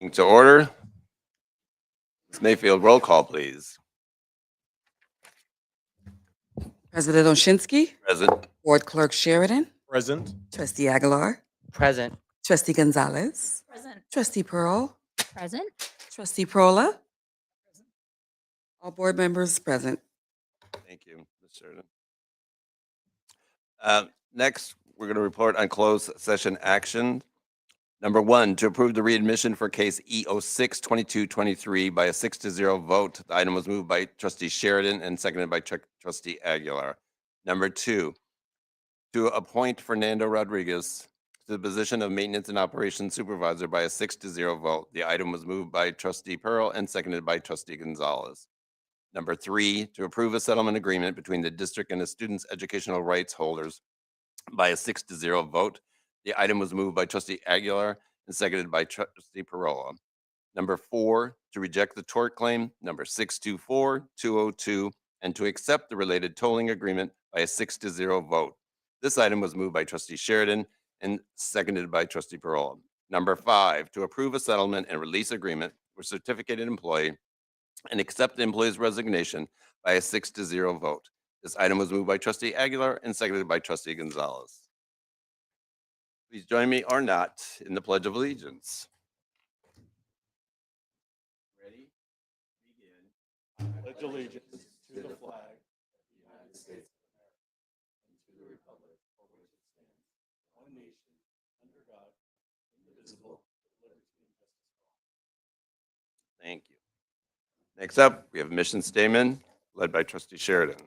To order. Ms. Mayfield, roll call, please. President Oshinsky, Present. Board Clerk Sheridan, Present. Trustee Aguilar, Present. Trustee Gonzalez, Present. Trustee Pearl, Present. Trustee Prola. All board members present. Thank you, Ms. Sheridan. Next, we're going to report on closed session action. Number one, to approve the readmission for case E06-2223 by a 6-0 vote. The item was moved by Trustee Sheridan and seconded by Trustee Aguilar. Number two, to appoint Fernando Rodriguez to the position of Maintenance and Operations Supervisor by a 6-0 vote. The item was moved by Trustee Pearl and seconded by Trustee Gonzalez. Number three, to approve a settlement agreement between the district and the students' educational rights holders by a 6-0 vote. The item was moved by Trustee Aguilar and seconded by Trustee Parola. Number four, to reject the tort claim number 624202 and to accept the related tolling agreement by a 6-0 vote. This item was moved by Trustee Sheridan and seconded by Trustee Parola. Number five, to approve a settlement and release agreement with certificated employee and accept the employee's resignation by a 6-0 vote. This item was moved by Trustee Aguilar and seconded by Trustee Gonzalez. Please join me or not in the Pledge of Allegiance. Ready? Begin. Pledge allegiance to the flag of the United States of America and to the republic for which it stands, one nation, under God, indivisible, with liberty and justice for all. Thank you. Next up, we have a mission statement led by Trustee Sheridan.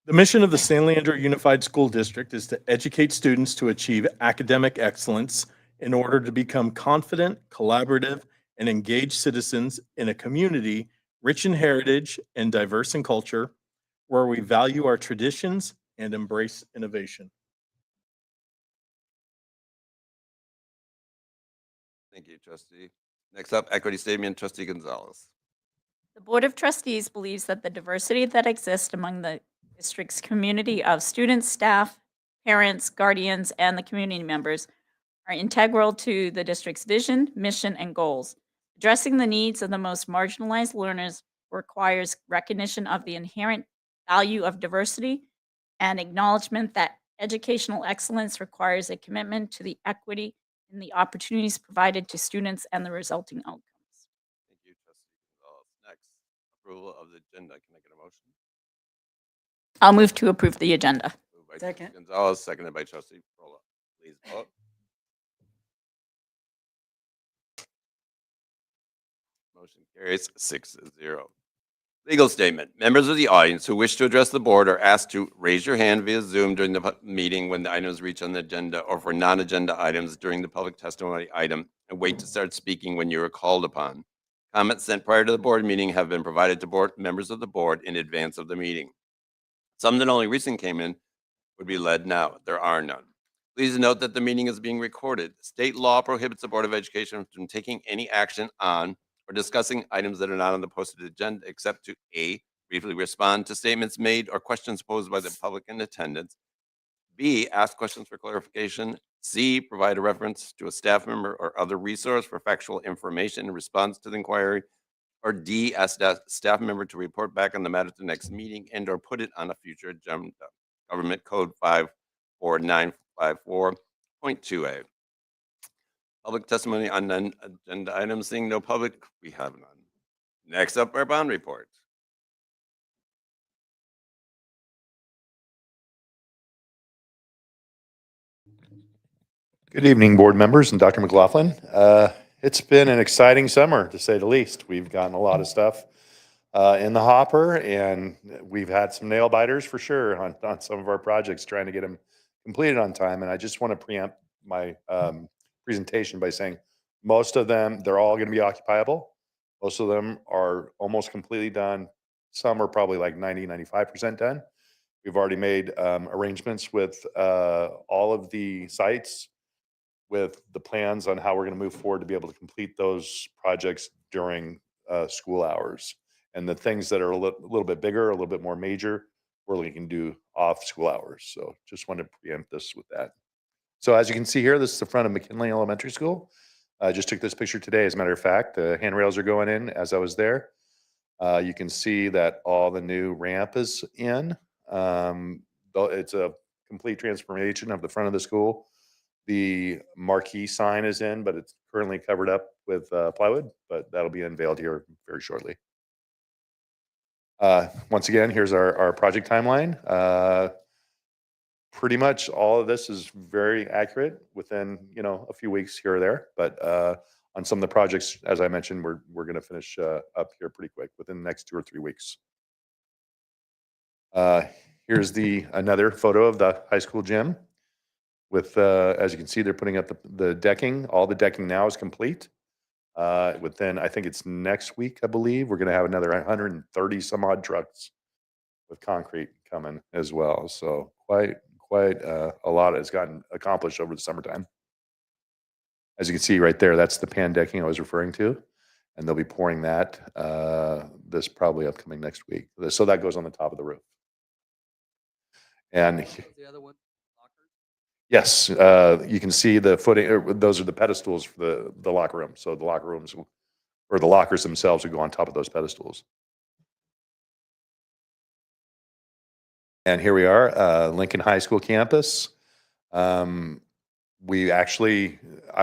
The mission of the San Leandro Unified School District is to educate students to achieve academic excellence in order to become confident, collaborative, and engaged citizens in a community rich in heritage and diverse in culture, where we value our traditions and embrace innovation. Thank you, Trustee. Next up, equity statement, Trustee Gonzalez. The Board of Trustees believes that the diversity that exists among the district's community of students, staff, parents, guardians, and the community members are integral to the district's vision, mission, and goals. Addressing the needs of the most marginalized learners requires recognition of the inherent value of diversity and acknowledgement that educational excellence requires a commitment to the equity in the opportunities provided to students and the resulting outcomes. Thank you, Trustee Gonzalez. Next, approval of the agenda. Can I get a motion? I'll move to approve the agenda. Moved by Second. Trustee Gonzalez, seconded by Trustee Pearl. Please vote. Motion carries 6-0. Legal statement. Members of the audience who wish to address the board are asked to raise your hand via Zoom during the meeting when the items reach on the agenda, or for non-agenda items during the public testimony item, and wait to start speaking when you are called upon. Comments sent prior to the board meeting have been provided to board members of the board in advance of the meeting. Some that only recent came in would be led now. There are none. Please note that the meeting is being recorded. State law prohibits the Board of Education from taking any action on or discussing items that are not on the posted agenda, except to A, briefly respond to statements made or questions posed by the public in attendance, B, ask questions for clarification, C, provide a reference to a staff member or other resource for factual information in response to the inquiry, or D, ask staff member to report back on the matter at the next meeting and or put it on a future agenda. Government Code 54954.2A. Public testimony on non-agenda items. Seeing no public, we have none. Next up, our bond report. Good evening, board members and Dr. McLaughlin. It's been an exciting summer, to say the least. We've gotten a lot of stuff in the hopper, and we've had some nail biters for sure on some of our projects, trying to get them completed on time. And I just want to preempt my presentation by saying most of them, they're all going to be occupiable. Most of them are almost completely done. Some are probably like 90-95% done. We've already made arrangements with all of the sites with the plans on how we're going to move forward to be able to complete those projects during school hours. And the things that are a little bit bigger, a little bit more major, we're looking to do off school hours. So just want to preempt this with that. So as you can see here, this is the front of McKinley Elementary School. I just took this picture today, as a matter of fact. The handrails are going in as I was there. You can see that all the new ramp is in. Though it's a complete transformation of the front of the school. The marquee sign is in, but it's currently covered up with plywood, but that'll be unveiled here very shortly. Once again, here's our project timeline. Pretty much all of this is very accurate within, a few weeks here or there. But on some of the projects, as I mentioned, we're going to finish up here pretty quick within the next 2 or 3 weeks. Here's another photo of the high school gym. With as you can see, they're putting up the decking. All the decking now is complete. Within, I think it's next week, I believe, we're going to have another 130 some odd trucks with concrete coming as well. So quite a lot has gotten accomplished over the summertime. As you can see right there, that's the pan decking I was referring to, and they'll be pouring that this probably upcoming next week. So that goes on the top of the roof. And The other one? yes, you can see the footing. Those are the pedestals for the locker room. So the locker rooms or the lockers themselves would go on top of those pedestals. And here we are, Lincoln High School campus. I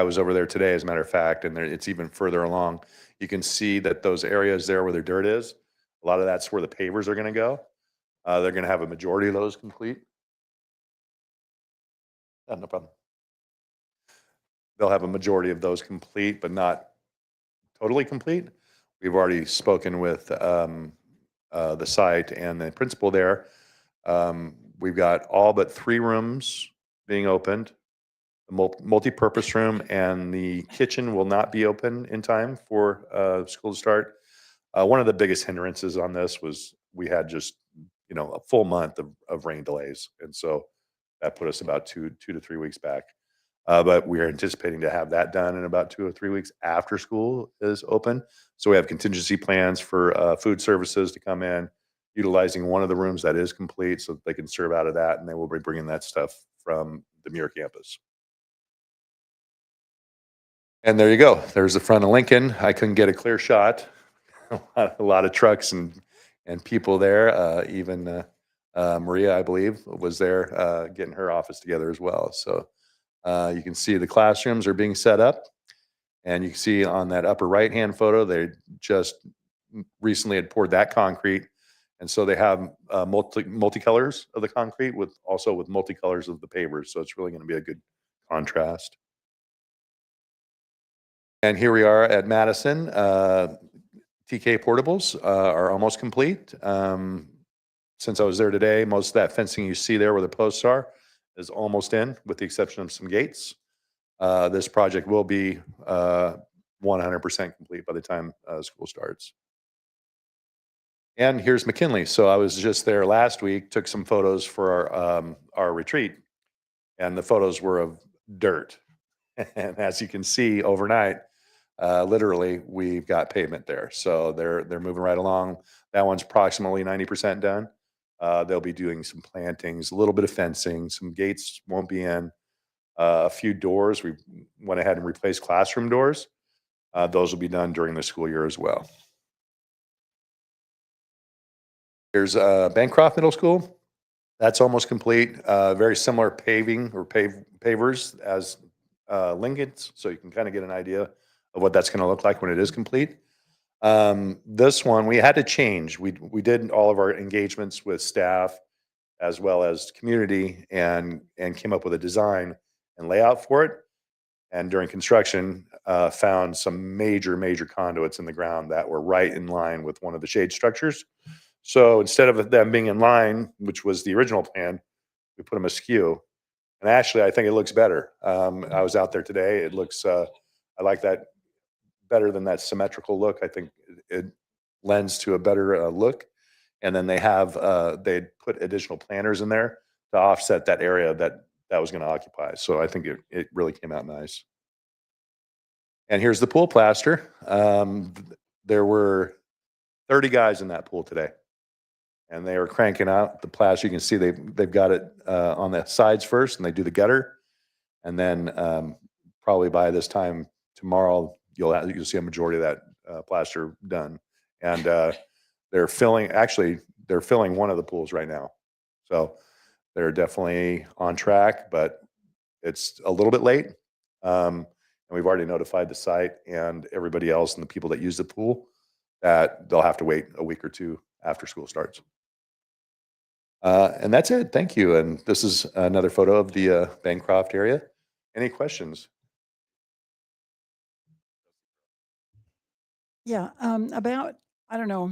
was over there today, as a matter of fact, and it's even further along. You can see that those areas there where the dirt is, a lot of that's where the pavers are going to go. They're going to have a majority of those complete. No problem. They'll have a majority of those complete, but not totally complete. We've already spoken with the site and the principal there. We've got all but 3 rooms being opened. The multi-purpose room and the kitchen will not be open in time for school to start. One of the biggest hindrances on this was we had just a full month of rain delays, and so that put us about 2 to 3 weeks back. But we are anticipating to have that done in about 2 or 3 weeks after school is open. So we have contingency plans for food services to come in, utilizing one of the rooms that is complete so that they can serve out of that, and they will be bringing that stuff from the Muir campus. And there you go. There's the front of Lincoln. I couldn't get a clear shot. A lot of trucks and people there. Even Maria, I believe, was there getting her office together as well. So you can see the classrooms are being set up. And you can see on that upper right-hand photo, they just recently had poured that concrete. And so they have multicolors of the concrete with multicolors of the pavers. So it's really going to be a good contrast. And here we are at Madison. TK portables are almost complete. Since I was there today, most of that fencing you see there where the posts are is almost in, with the exception of some gates. This project will be 100% complete by the time school starts. And here's McKinley. So I was just there last week, took some photos for our retreat, and the photos were of dirt. And as you can see, overnight, literally, we've got pavement there. So they're moving right along. That one's approximately 90% done. They'll be doing some plantings, a little bit of fencing, some gates won't be in, a few doors. We went ahead and replaced classroom doors. Those will be done during the school year as well. Here's Bancroft Middle School. That's almost complete. Very similar paving or pavers as Lincoln's, so you can kind of get an idea of what that's going to look like when it is complete. This one we had to change. We did all of our engagements with staff as well as community and came up with a design and layout for it. And during construction, found some major conduits in the ground that were right in line with one of the shade structures. So instead of them being in line, which was the original plan, we put them askew. And actually, I think it looks better. I was out there today. It looks, I like that better than that symmetrical look. I think it lends to a better look. And then they put additional planters in there to offset that area that was going to occupy. So I think it really came out nice. And here's the pool plaster. There were 30 guys in that pool today, and they were cranking out the plaster. You can see they've got it on the sides first, and they do the gutter, And then probably by this time tomorrow, you'll see a majority of that plaster done. And they're filling one of the pools right now. So they're definitely on track, but it's a little bit late. And we've already notified the site and everybody else and the people that use the pool that they'll have to wait a week or two after school starts. And that's it. Thank you. And this is another photo of the Bancroft area. Any questions? Yeah, about, I don't know,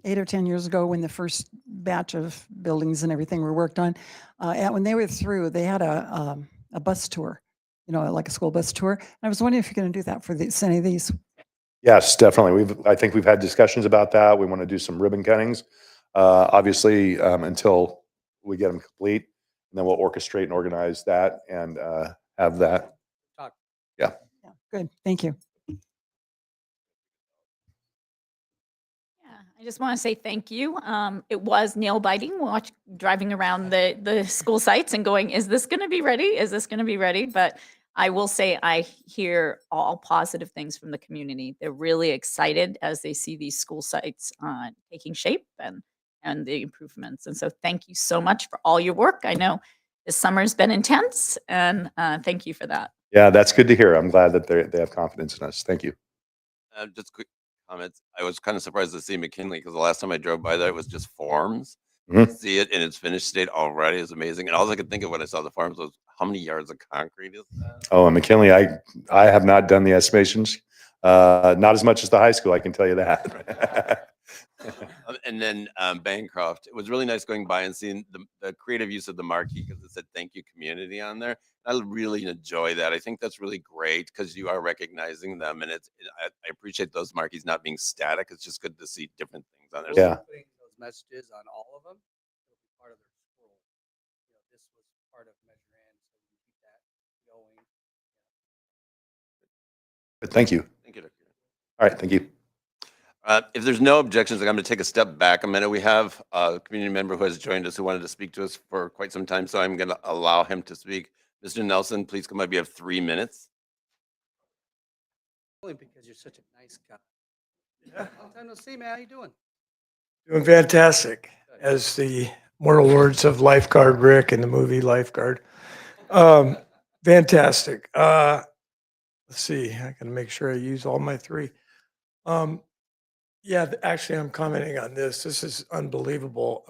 8 or 10 years ago when the first batch of buildings and everything were worked on, when they were through, they had a bus tour, like a school bus tour. And I was wondering if you're going to do that for any of these. Yes, definitely. I think we've had discussions about that. We want to do some ribbon cuttings, obviously, until we get them complete, and then we'll orchestrate and organize that and have that. Yeah, good. Thank you. Yeah, I just want to say thank you. It was nail biting driving around the school sites and going, is this going to be ready? Is this going to be ready? But I will say I hear all positive things from the community. They're really excited as they see these school sites taking shape and the improvements. And so thank you so much for all your work. I know this summer's been intense, and thank you for that. Yeah, that's good to hear. I'm glad that they have confidence in us. Thank you. Just quick comments. I was kind of surprised to see McKinley because the last time I drove by there, it was just forms. Mhm. See it in its finished state already is amazing. And all I could think of when I saw the farms was how many yards of concrete is that? Oh, and McKinley, I have not done the estimations. Not as much as the high school, I can tell you that. And then Bancroft, it was really nice going by and seeing the creative use of the marquee because it said "Thank you, community" on there. I really enjoy that. I think that's really great because you are recognizing them, and I appreciate those marquees not being static. It's just good to see different things on there. Yeah. Putting those messages on all of them, it'll be part of their scroll. This was part of Measure N, so we keep that going. Thank you. Thank you, Dr. All right, thank you. If there's no objections, I'm going to take a step back a minute. We have a community member who has joined us who wanted to speak to us for quite some time, so I'm going to allow him to speak. Mr. Nelson, please come up. You have 3 minutes. Only because you're such a nice guy. Long time no see, man. How you doing? Doing fantastic, as the mortal words of Lifeguard Rick in the movie Lifeguard. Fantastic. Let's see, I gotta make sure I use all my 3. Yeah, actually, I'm commenting on this. This is unbelievable.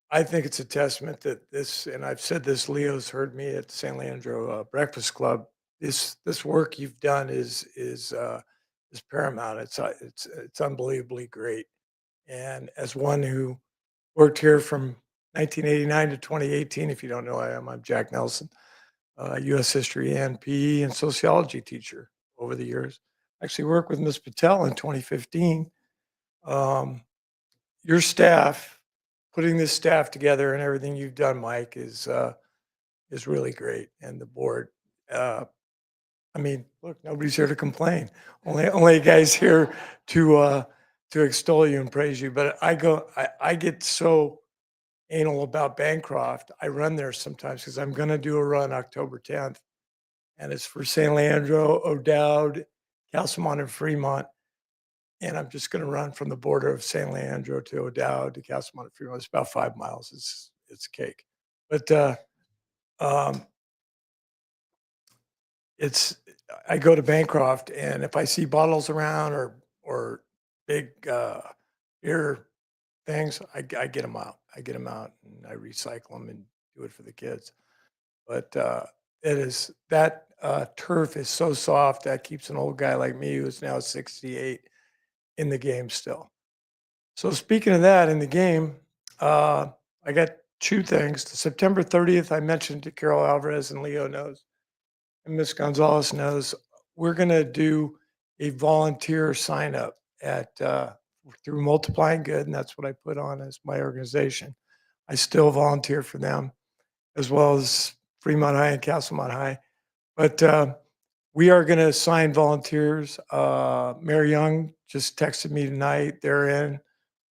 I think it's a testament that this, and I've said this, Leo's heard me at San Leandro Breakfast Club. This work you've done is paramount. It's unbelievably great. And as one who worked here from 1989 to 2018, if you don't know, I'm Jack Nelson, U.S. history and PE and sociology teacher over the years. Actually worked with Ms. Patel in 2015. Your staff, putting this staff together and everything you've done, Mike, is really great. And the board, I mean, look, nobody's here to complain. Only guys here to extol you and praise you. But I get so anal about Bancroft. I run there sometimes because I'm going to do a run October 10th, and it's for San Leandro, O'Dowd, Castlemont, and Fremont. And I'm just going to run from the border of San Leandro to O'Dowd to Castlemont and Fremont. It's about 5 miles. It's cake, but I go to Bancroft, and if I see bottles around or big beer things, I get them out. I get them out and I recycle them and do it for the kids. But that turf is so soft that keeps an old guy like me, who's now 68, in the game still. So speaking of that, in the game, I got 2 things. The September 30th, I mentioned to Carol Alvarez, and Leo knows, and Ms. Gonzalez knows, we're going to do a volunteer sign up through Multiplying Good, and that's what I put on as my organization. I still volunteer for them, as well as Fremont High and Castlemont High. But we are going to assign volunteers. Mary Young just texted me tonight. They're in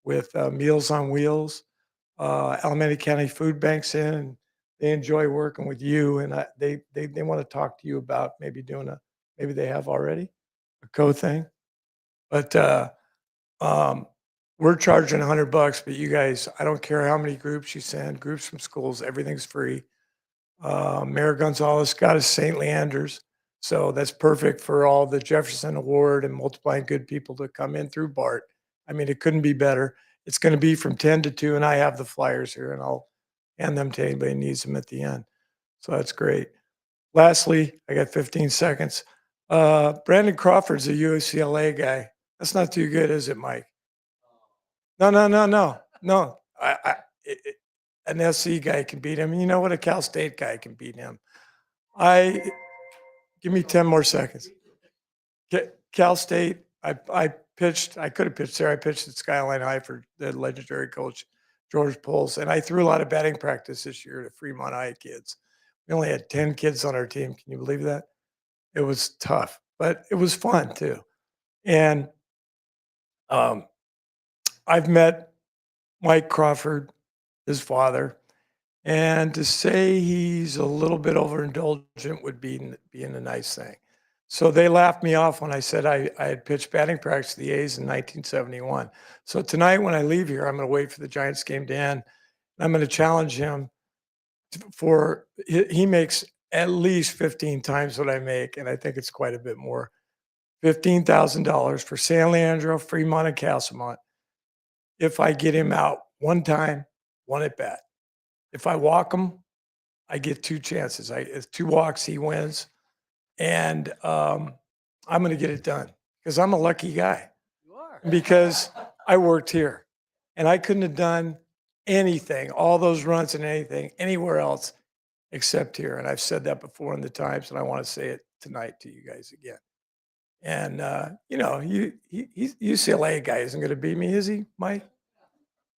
with Meals on Wheels. Alameda County Food Bank's in. they enjoy working with you, and they want to talk to you about maybe doing maybe they have already a thing. But um, we're charging $100, but you guys, I don't care how many groups you send, groups from schools, everything's free. Mayor Gonzalez got us St. Leanders. So that's perfect for all the Jefferson Award and multiplying good people to come in through BART. I mean, it couldn't be better. It's going to be from 10 to 2, and I have the flyers here, and I'll hand them to anybody who needs them at the end. So that's great. Lastly, I got 15 seconds. Brandon Crawford's a UCLA guy. That's not too good, is it, Mike? No. An SC guy can beat him. And you know what? A Cal State guy can beat him. Give me 10 more seconds. Cal State, I pitched, I could have pitched there. I pitched at Skyline High for the legendary coach, George Poles. And I threw a lot of batting practice this year to Fremont High kids. We only had 10 kids on our team. Can you believe that? It was tough, but it was fun too. And I've met Mike Crawford, his father, and to say he's a little bit overindulgent would be being a nice thing. So they laughed me off when I said I had pitched batting practice to the A's in 1971. So tonight when I leave here, I'm going to wait for the Giants game to end. And I'm going to challenge him for, he makes at least 15 times what I make, and I think it's quite a bit more. $15,000 for San Leandro, Fremont, and Castlemont. If I get him out one time, one at bat. If I walk him, I get 2 chances. It's 2 walks, he wins. And I'm going to get it done because I'm a lucky guy. You are. Because I worked here and I couldn't have done anything, all those runs and anything anywhere else except here. And I've said that before in the Times, and I want to say it tonight to you guys again. And you know, UCLA guy isn't going to beat me, is he, Mike?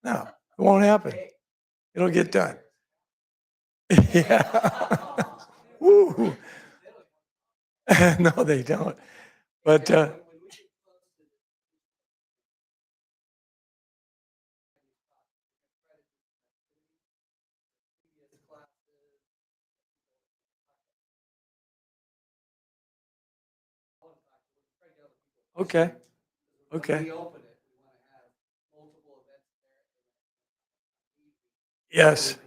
No, it won't happen. It'll get done. Yeah. Woo. No, they don't. But okay. Okay. Yes.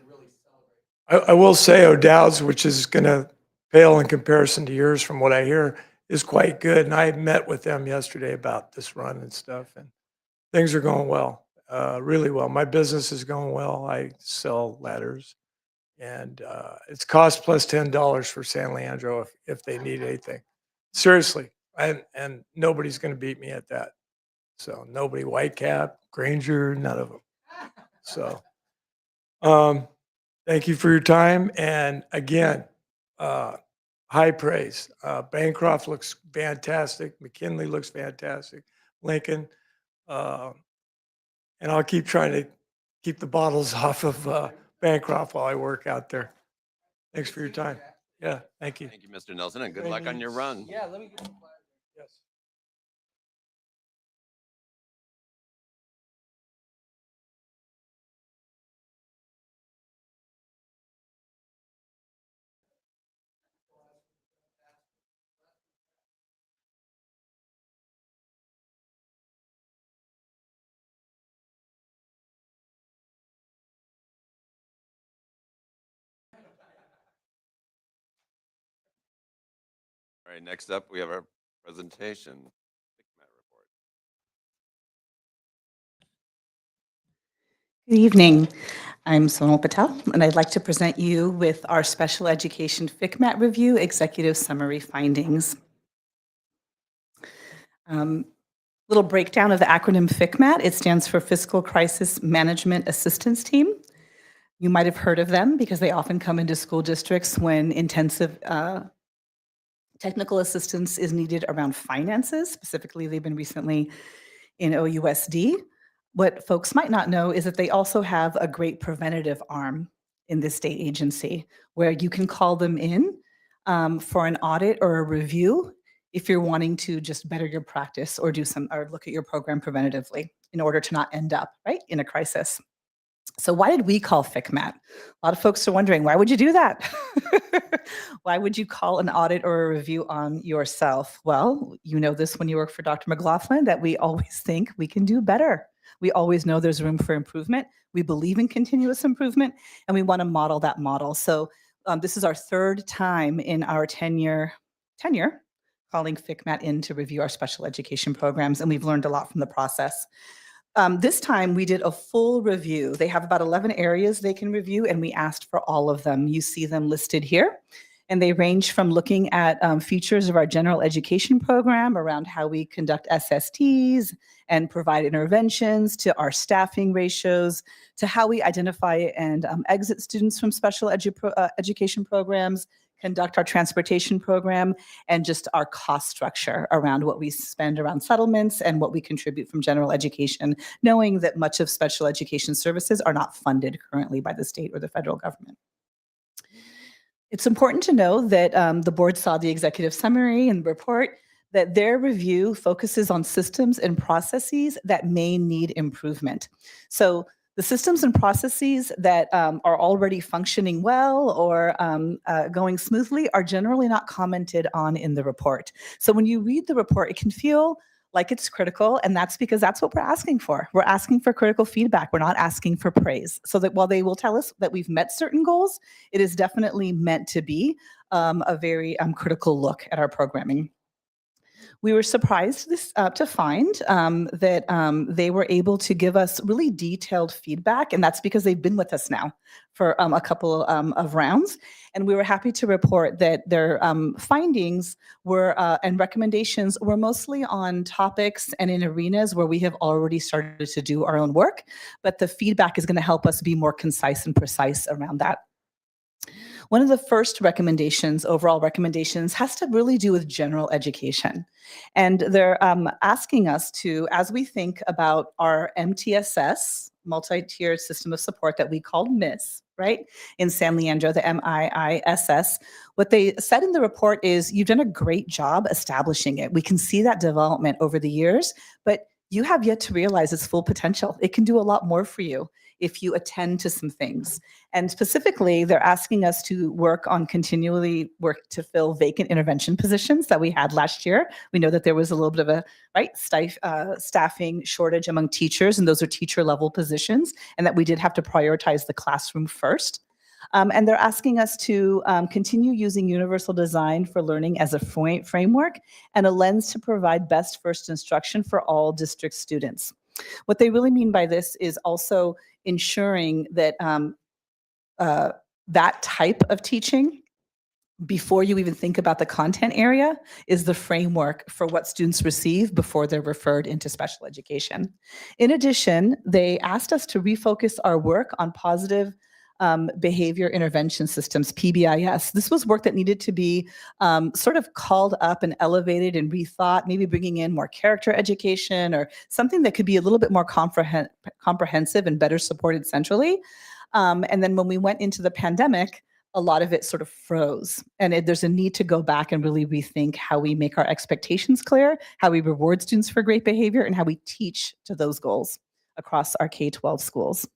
I will say O'Dowd's, which is going to pale in comparison to yours from what I hear, is quite good. And I met with them yesterday about this run and stuff, and things are going well, really well. My business is going well. I sell ladders, and it's cost plus $10 for San Leandro if they need anything. Seriously, and nobody's going to beat me at that. So nobody, Whitecap, Granger, none of them. So thank you for your time. And again, high praise. Bancroft looks fantastic. McKinley looks fantastic. Lincoln. And I'll keep trying to keep the bottles off of Bancroft while I work out there. Thanks for your time. Yeah, thank you. Thank you, Mr. Nelson, and good luck on your run. Yeah, let me get some flyers. Yes. All right, next up, we have our presentation. FICMAT report. Good evening. I'm Sonal Patel, and I'd like to present you with our Special Education FICMAT Review Executive Summary Findings. Little breakdown of the acronym FICMAT. It stands for Fiscal Crisis Management Assistance Team. You might have heard of them because they often come into school districts when intensive technical assistance is needed around finances. Specifically, they've been recently in OUSD. What folks might not know is that they also have a great preventative arm in this state agency where you can call them in for an audit or a review if you're wanting to just better your practice or do some or look at your program preventatively in order to not end up right in a crisis. So why did we call FICMAT? A lot of folks are wondering, why would you do that? Why would you call an audit or a review on yourself? Well, you know this when you work for Dr. McLaughlin, that we always think we can do better. We always know there's room for improvement. We believe in continuous improvement, and we want to model that model. So this is our third time in our tenure calling FICMAT in to review our special education programs, and we've learned a lot from the process. This time we did a full review. They have about 11 areas they can review, and we asked for all of them. You see them listed here. And they range from looking at features of our general education program around how we conduct SSTs and provide interventions, to our staffing ratios, to how we identify and exit students from special education programs, conduct our transportation program, and just our cost structure around what we spend around settlements and what we contribute from general education, knowing that much of special education services are not funded currently by the state or the federal government. It's important to know that the board saw the executive summary and report, that their review focuses on systems and processes that may need improvement. So the systems and processes that are already functioning well or going smoothly are generally not commented on in the report. So when you read the report, it can feel like it's critical, and that's because that's what we're asking for. We're asking for critical feedback. We're not asking for praise. So that while they will tell us that we've met certain goals, it is definitely meant to be a very critical look at our programming. We were surprised to find that they were able to give us really detailed feedback, and that's because they've been with us now for a couple of rounds. And we were happy to report that their findings were and recommendations were mostly on topics and in arenas where we have already started to do our own work, but the feedback is going to help us be more concise and precise around that. One of the first recommendations, overall recommendations, has to really do with general education. And they're asking us to, as we think about our MTSS, multi-tiered system of support that we called MISS, right? In San Leandro, the MIISS, what they said in the report is, you've done a great job establishing it. We can see that development over the years, but you have yet to realize its full potential. It can do a lot more for you if you attend to some things. And specifically, they're asking us to continually work to fill vacant intervention positions that we had last year. We know that there was a little bit of a staffing shortage among teachers, and those are teacher level positions, and that we did have to prioritize the classroom first. And they're asking us to continue using universal design for learning as a framework and a lens to provide best first instruction for all district students. What they really mean by this is also ensuring that that type of teaching, before you even think about the content area, is the framework for what students receive before they're referred into special education. In addition, they asked us to refocus our work on positive behavior intervention systems, PBIS. This was work that needed to be sort of called up and elevated and rethought, maybe bringing in more character education or something that could be a little bit more comprehensive and better supported centrally. And then when we went into the pandemic, a lot of it sort of froze. And there's a need to go back and really rethink how we make our expectations clear, how we reward students for great behavior, and how we teach to those goals across our K-12 schools.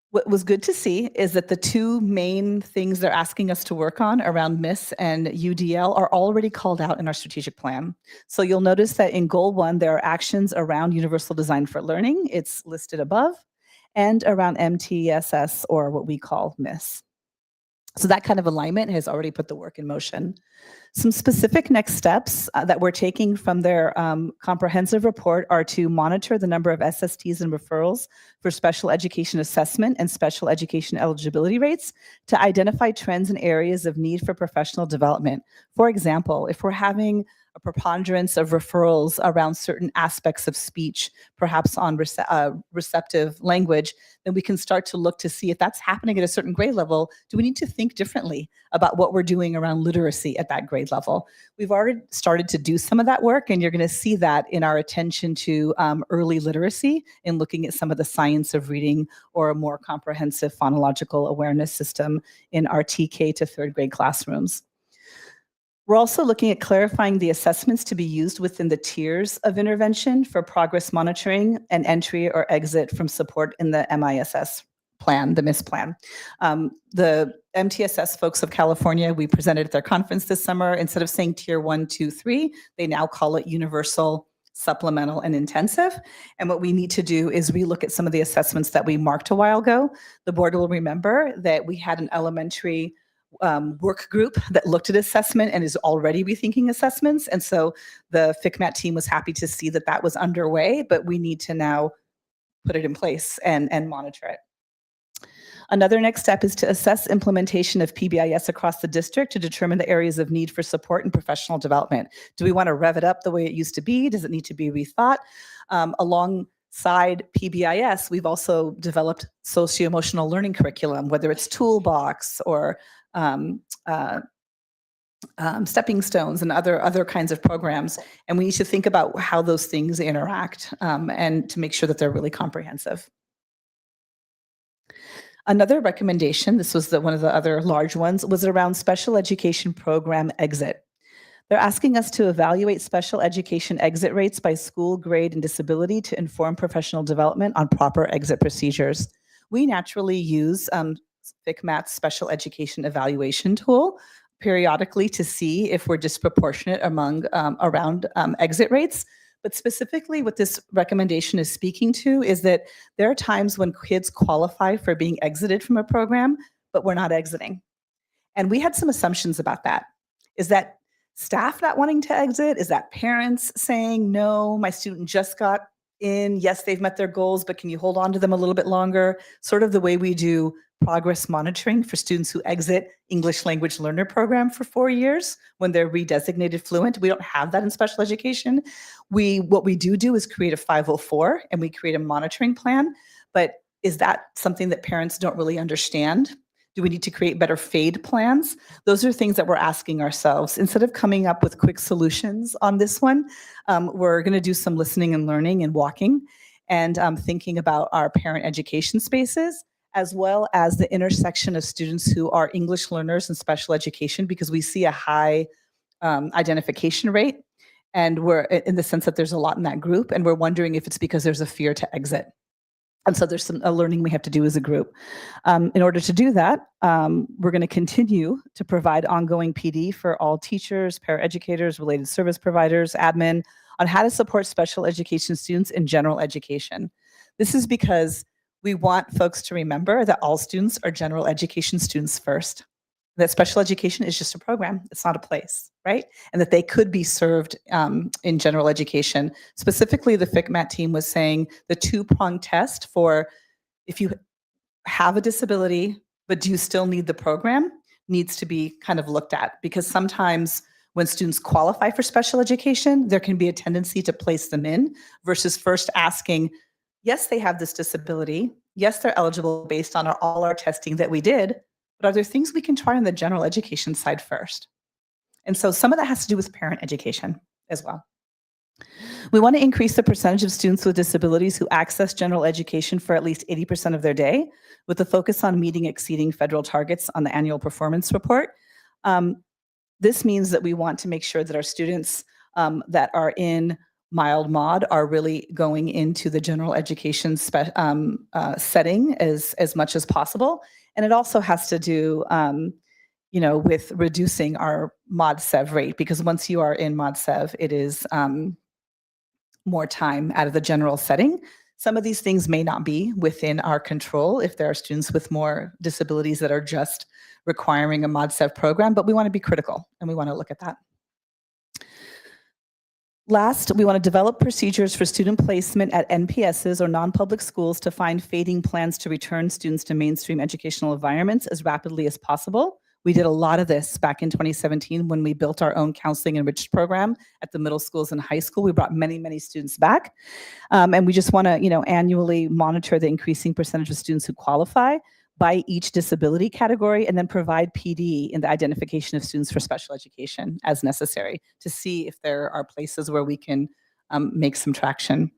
What was good to see is that the two main things they're asking us to work on around MISS and UDL are already called out in our strategic plan. So you'll notice that in Goal 1, there are actions around universal design for learning. It's listed above, and around MTSS, or what we call MISS. So that kind of alignment has already put the work in motion. Some specific next steps that we're taking from their comprehensive report are to monitor the number of SSTs and referrals for special education assessment and special education eligibility rates to identify trends and areas of need for professional development. For example, if we're having a preponderance of referrals around certain aspects of speech, perhaps on receptive language, then we can start to look to see if that's happening at a certain grade level. Do we need to think differently about what we're doing around literacy at that grade level? We've already started to do some of that work, and you're going to see that in our attention to early literacy in looking at some of the science of reading or a more comprehensive phonological awareness system in our TK to third grade classrooms. We're also looking at clarifying the assessments to be used within the tiers of intervention for progress monitoring and entry or exit from support in the MISS plan, the MISS plan. The MTSS folks of California, we presented at their conference this summer. Instead of saying tier 1, 2, 3, they now call it universal, supplemental, and intensive. And what we need to do is relook at some of the assessments that we marked a while ago. The board will remember that we had an elementary work group that looked at assessment and is already rethinking assessments. And so the FCMAT team was happy to see that that was underway, but we need to now put it in place and monitor it. Another next step is to assess implementation of PBIS across the district to determine the areas of need for support and professional development. Do we want to rev it up the way it used to be? Does it need to be rethought? Alongside PBIS, we've also developed socio-emotional learning curriculum, whether it's Toolbox or stepping stones and other kinds of programs. And we need to think about how those things interact and to make sure that they're really comprehensive. Another recommendation, this was one of the other large ones, was around special education program exit. They're asking us to evaluate special education exit rates by school, grade, and disability to inform professional development on proper exit procedures. We naturally use FCMAT's special education evaluation tool periodically to see if we're disproportionate around exit rates. But specifically what this recommendation is speaking to is that there are times when kids qualify for being exited from a program, but we're not exiting. And we had some assumptions about that. Is that staff not wanting to exit? Is that parents saying, no, my student just got in, yes, they've met their goals, but can you hold on to them a little bit longer? Sort of the way we do progress monitoring for students who exit English language learner program for 4 years when they're redesignated fluent. We don't have that in special education. What we do is create a 504 and we create a monitoring plan. But is that something that parents don't really understand? Do we need to create better fade plans? Those are things that we're asking ourselves. Instead of coming up with quick solutions on this one, we're going to do some listening and learning and walking and thinking about our parent education spaces, as well as the intersection of students who are English learners and special education, because we see a high identification rate. And we're in the sense that there's a lot in that group. And we're wondering if it's because there's a fear to exit. And so there's some learning we have to do as a group. In order to do that, we're going to continue to provide ongoing PD for all teachers, paraeducators, related service providers, admin, on how to support special education students in general education. This is because we want folks to remember that all students are general education students first. That special education is just a program. It's not a place, right? And that they could be served in general education. Specifically, the FCMAT team was saying the two-pronged test for if you have a disability, but do you still need the program, needs to be kind of looked at. Because sometimes when students qualify for special education, there can be a tendency to place them in versus first asking, yes, they have this disability. Yes, they're eligible based on all our testing that we did. But are there things we can try on the general education side first? And so some of that has to do with parent education as well. We want to increase the percentage of students with disabilities who access general education for at least 80% of their day, with a focus on meeting exceeding federal targets on the annual performance report. This means that we want to make sure that our students that are in mild mod are really going into the general education setting as much as possible. And it also has to do, with reducing our mod sev rate, because once you are in mod sev, it is more time out of the general setting. Some of these things may not be within our control if there are students with more disabilities that are just requiring a mod sev program, but we want to be critical and we want to look at that. Last, we want to develop procedures for student placement at NPSs or non-public schools to find fading plans to return students to mainstream educational environments as rapidly as possible. We did a lot of this back in 2017 when we built our own counseling enriched program at the middle schools and high school. We brought many, many students back. And we just want to, annually monitor the increasing percentage of students who qualify by each disability category, and then provide PD in the identification of students for special education as necessary to see if there are places where we can make some traction.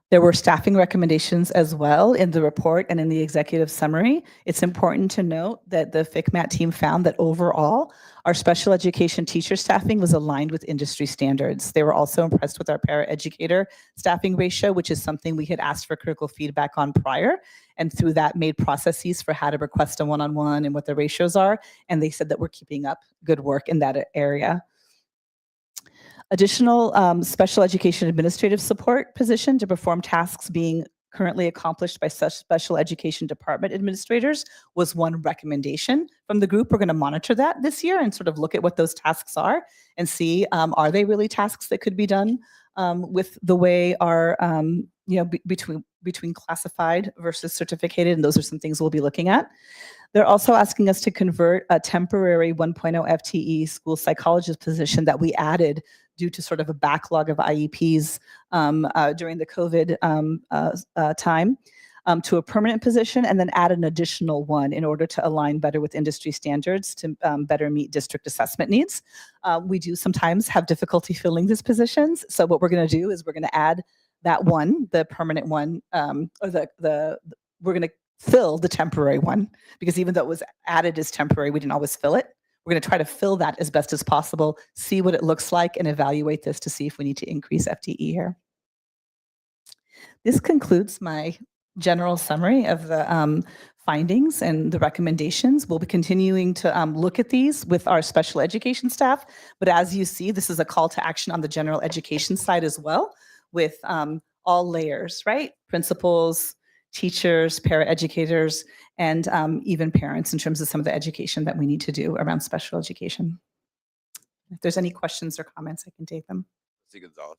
There were staffing recommendations as well in the report and in the executive summary. It's important to note that the FCMAT team found that overall, our special education teacher staffing was aligned with industry standards. They were also impressed with our paraeducator staffing ratio, which is something we had asked for critical feedback on prior, and through that made processes for how to request a one-on-one and what the ratios are. And they said that we're keeping up good work in that area. Additional special education administrative support position to perform tasks being currently accomplished by such special education department administrators was one recommendation from the group. We're going to monitor that this year and sort of look at what those tasks are and see, are they really tasks that could be done with the way our, between classified versus certificated, and those are some things we'll be looking at. They're also asking us to convert a temporary 1.0 FTE school psychologist position that we added due to sort of a backlog of IEPs during the COVID time to a permanent position, and then add an additional one in order to align better with industry standards to better meet district assessment needs. We do sometimes have difficulty filling these positions. So what we're going to do is we're going to add that one, the permanent one, or we're going to fill the temporary one, because even though it was added as temporary, we didn't always fill it. We're going to try to fill that as best as possible, see what it looks like, and evaluate this to see if we need to increase FTE here. This concludes my general summary of the findings and the recommendations. We'll be continuing to look at these with our special education staff, but as you see, this is a call to action on the general education side as well, with all layers, right? Principals, teachers, paraeducators, and even parents in terms of some of the education that we need to do around special education. If there's any questions or comments, I can take them. Trustee Gonzalez.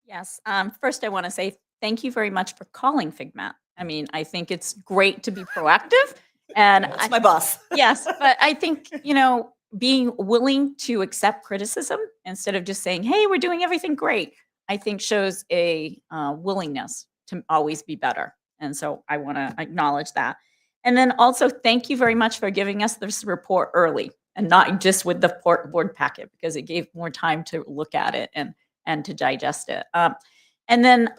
Yes. First, I want to say thank you very much for calling FCMAT. I mean, I think it's great to be proactive. And That's my boss. yes, but I think, being willing to accept criticism instead of just saying, hey, we're doing everything great, I think shows a willingness to always be better. And so I want to acknowledge that. And then also thank you very much for giving us this report early and not just with the board packet, because it gave more time to look at it and to digest it. And then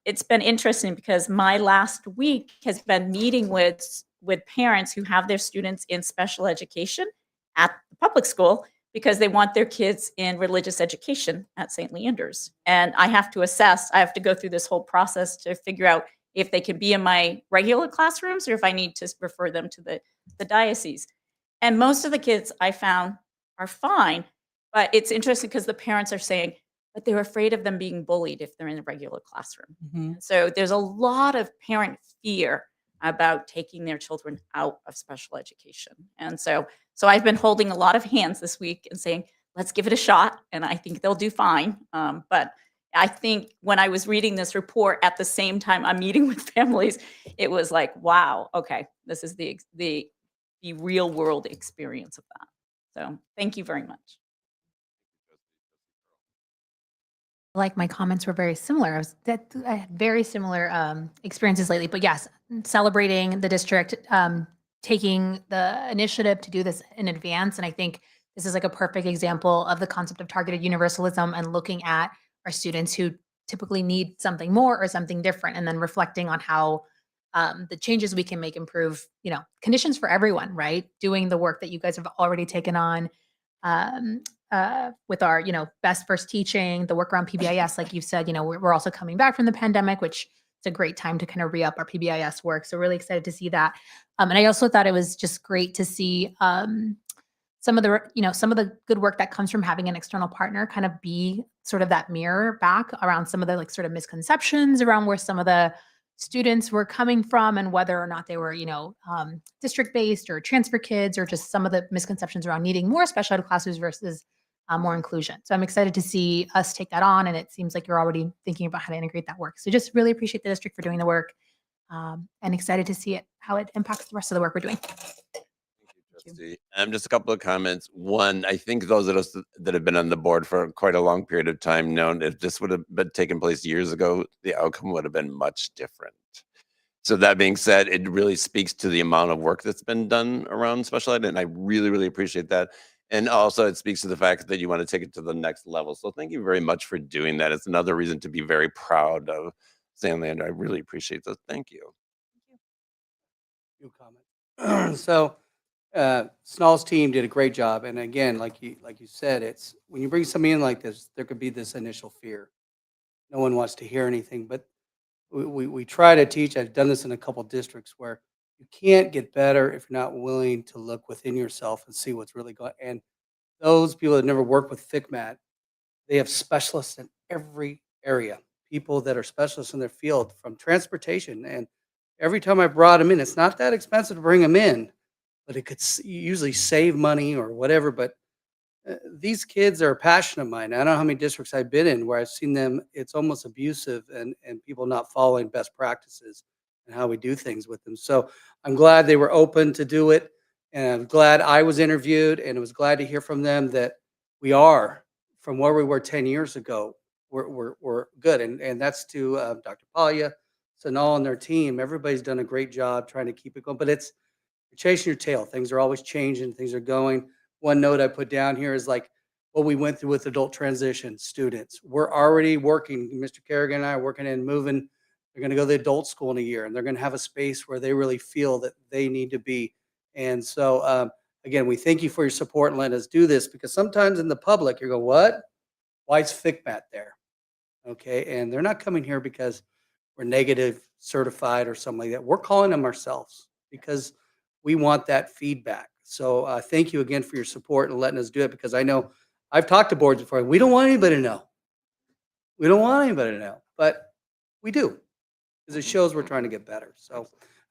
it's been interesting because my last week has been meeting with parents who have their students in special education at the public school because they want their kids in religious education at St. Leandro's. And I have to go through this whole process to figure out if they can be in my regular classrooms or if I need to refer them to the diocese. And most of the kids I found are fine, but it's interesting because the parents are saying, but they're afraid of them being bullied if they're in a regular classroom. Mm-hmm. So there's a lot of parent fear about taking their children out of special education. And so I've been holding a lot of hands this week and saying, let's give it a shot. And I think they'll do fine. But I think when I was reading this report at the same time I'm meeting with families, it was like, wow, okay, this is the real world experience of that. So thank you very much. Like my comments were very similar. I had very similar experiences lately, but yes, celebrating the district, taking the initiative to do this in advance. And I think this is like a perfect example of the concept of targeted universalism and looking at our students who typically need something more or something different, and then reflecting on how the changes we can make improve, conditions for everyone, right? Doing the work that you guys have already taken on with our, best first teaching, the work around PBIS, like you've said, we're also coming back from the pandemic, which it's a great time to kind of re-up our PBIS work. So really excited to see that. And I also thought it was just great to see some of the good work that comes from having an external partner kind of be sort of that mirror back around some of the sort of misconceptions around where some of the students were coming from and whether or not they were, district-based or transfer kids, or just some of the misconceptions around needing more special ed classes versus more inclusion. So I'm excited to see us take that on, and it seems like you're already thinking about how to integrate that work. So just really appreciate the district for doing the work, and excited to see how it impacts the rest of the work we're doing. Trustee. Just a couple of comments. One, I think those of us that have been on the board for quite a long period of time know if this would have been taken place years ago, the outcome would have been much different. So that being said, it really speaks to the amount of work that's been done around special ed, and I really, really appreciate that. And also it speaks to the fact that you want to take it to the next level. So thank you very much for doing that. It's another reason to be very proud of San Leandro. I really appreciate this. Thank you. Few comments. So, Snall's team did a great job. And again, like you said, it's when you bring somebody in like this, there could be this initial fear. No one wants to hear anything, but we try to teach. I've done this in a couple districts where you can't get better if you're not willing to look within yourself and see what's really going. And those people that never worked with FICMAT, they have specialists in every area, people that are specialists in their field from transportation. And every time I brought them in, it's not that expensive to bring them in, but it could usually save money or whatever. But these kids are a passion of mine. I don't know how many districts I've been in where I've seen them, it's almost abusive and people not following best practices and how we do things with them. So I'm glad they were open to do it. And I'm glad I was interviewed and I was glad to hear from them that we are from where we were 10 years ago. We're good. And that's to Dr. Palia, Sanal and their team. Everybody's done a great job trying to keep it going, but you're chasing your tail. Things are always changing. Things are going. One note I put down here is like what we went through with adult transition students. We're already working. Mr. Kerrigan and I are working and moving. They're going to go to the adult school in a year, and they're going to have a space where they really feel that they need to be. And so, again, we thank you for your support and letting us do this because sometimes in the public, you go, what? Why is FICMAT there? Okay. And they're not coming here because we're negative certified or something like that. We're calling them ourselves because we want that feedback. So thank you again for your support and letting us do it because I know I've talked to boards before. We don't want anybody to know. We don't want anybody to know, but we do because it shows we're trying to get better. So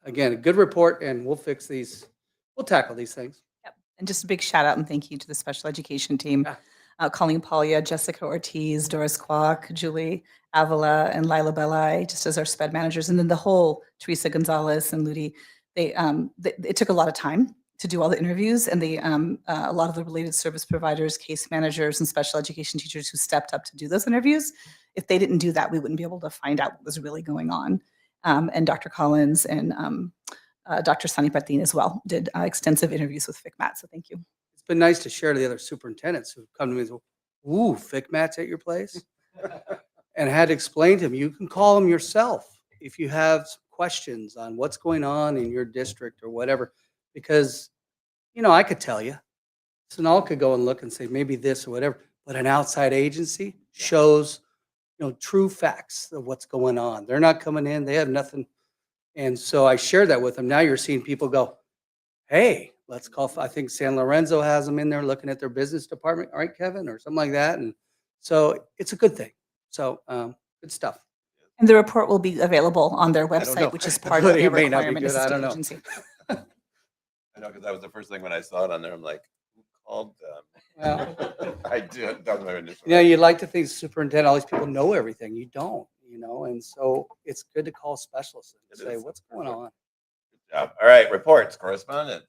again, a good report and we'll fix these. We'll tackle these things. Yep. And just a big shout out and thank you to the special education team. Yeah. Colleen Palia, Jessica Ortiz, Doris Kwok, Julie Avila, and Lila Belli, just as our SPED managers. And then the whole Teresa Gonzalez and Ludi, it took a lot of time to do all the interviews and a lot of the related service providers, case managers, and special education teachers who stepped up to do those interviews. If they didn't do that, we wouldn't be able to find out what was really going on. And Dr. Collins and Dr. Sunny Patin as well did extensive interviews with FICMAT. So thank you. It's been nice to share to the other superintendents who've come to me and said, ooh, FICMAT's at your place? And I had to explain to them, you can call them yourself if you have questions on what's going on in your district or whatever. Because, I could tell you. Sanal could go and look and say, maybe this or whatever. But an outside agency shows, true facts of what's going on. They're not coming in. They have nothing. And so I shared that with them. Now you're seeing people go, hey, let's call. I think San Lorenzo has them in there looking at their business department. All right, Kevin, or something like that. And so it's a good thing. So good stuff. And the report will be available on their don't know. website, which is part of It their may not be requirement good. as a I state don't know. agency. I know because that was the first thing when I saw it on there. I'm like, who called them? Well, I did. That was my initial. you'd like to think superintendent, all these people know everything. You don't, and so it's good to call specialists and It say, is. what's going on? Good job. All right, reports, correspondence.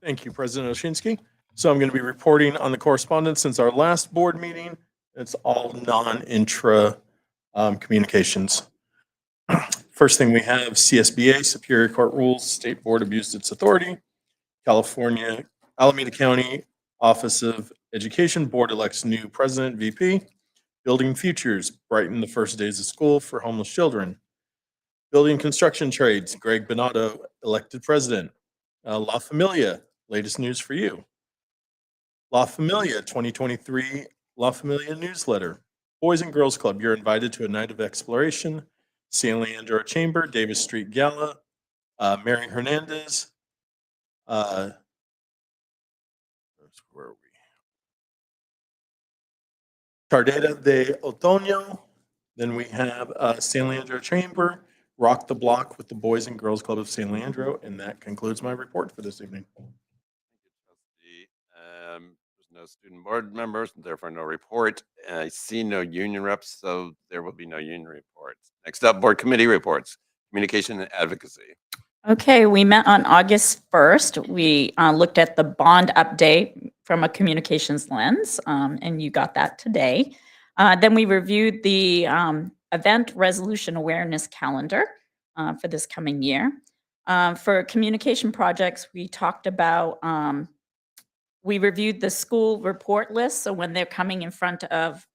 Thank you, President Oshinsky. So I'm going to be reporting on the correspondence since our last board meeting. It's all non-intra communications. First thing we have CSBA, Superior Court rules, State Board abused its authority. California, Alameda County Office of Education Board elects new president, VP. Building Futures, brighten the first days of school for homeless children. Building Construction Trades, Greg Bonato elected president. La Familia, latest news for you. La Familia 2023 La Familia newsletter. Boys and Girls Club, you're invited to a night of exploration. San Leandro Chamber, Davis Street Gala, Mary Hernandez. Where are we? Tardeta de Otoño. Then we have San Leandro Chamber, Rock the Block with the Boys and Girls Club of San Leandro. And that concludes my report for this evening. Thank you, trustee. There's no student board members, therefore no report. I see no union reps, so there will be no union reports. Next up, board committee reports, communication and advocacy. Okay, we met on August 1st. We looked at the bond update from a communications lens, and you got that today. Then we reviewed the event resolution awareness calendar for this coming year. For communication projects, we talked about, we reviewed the school report list, so when they're coming in front of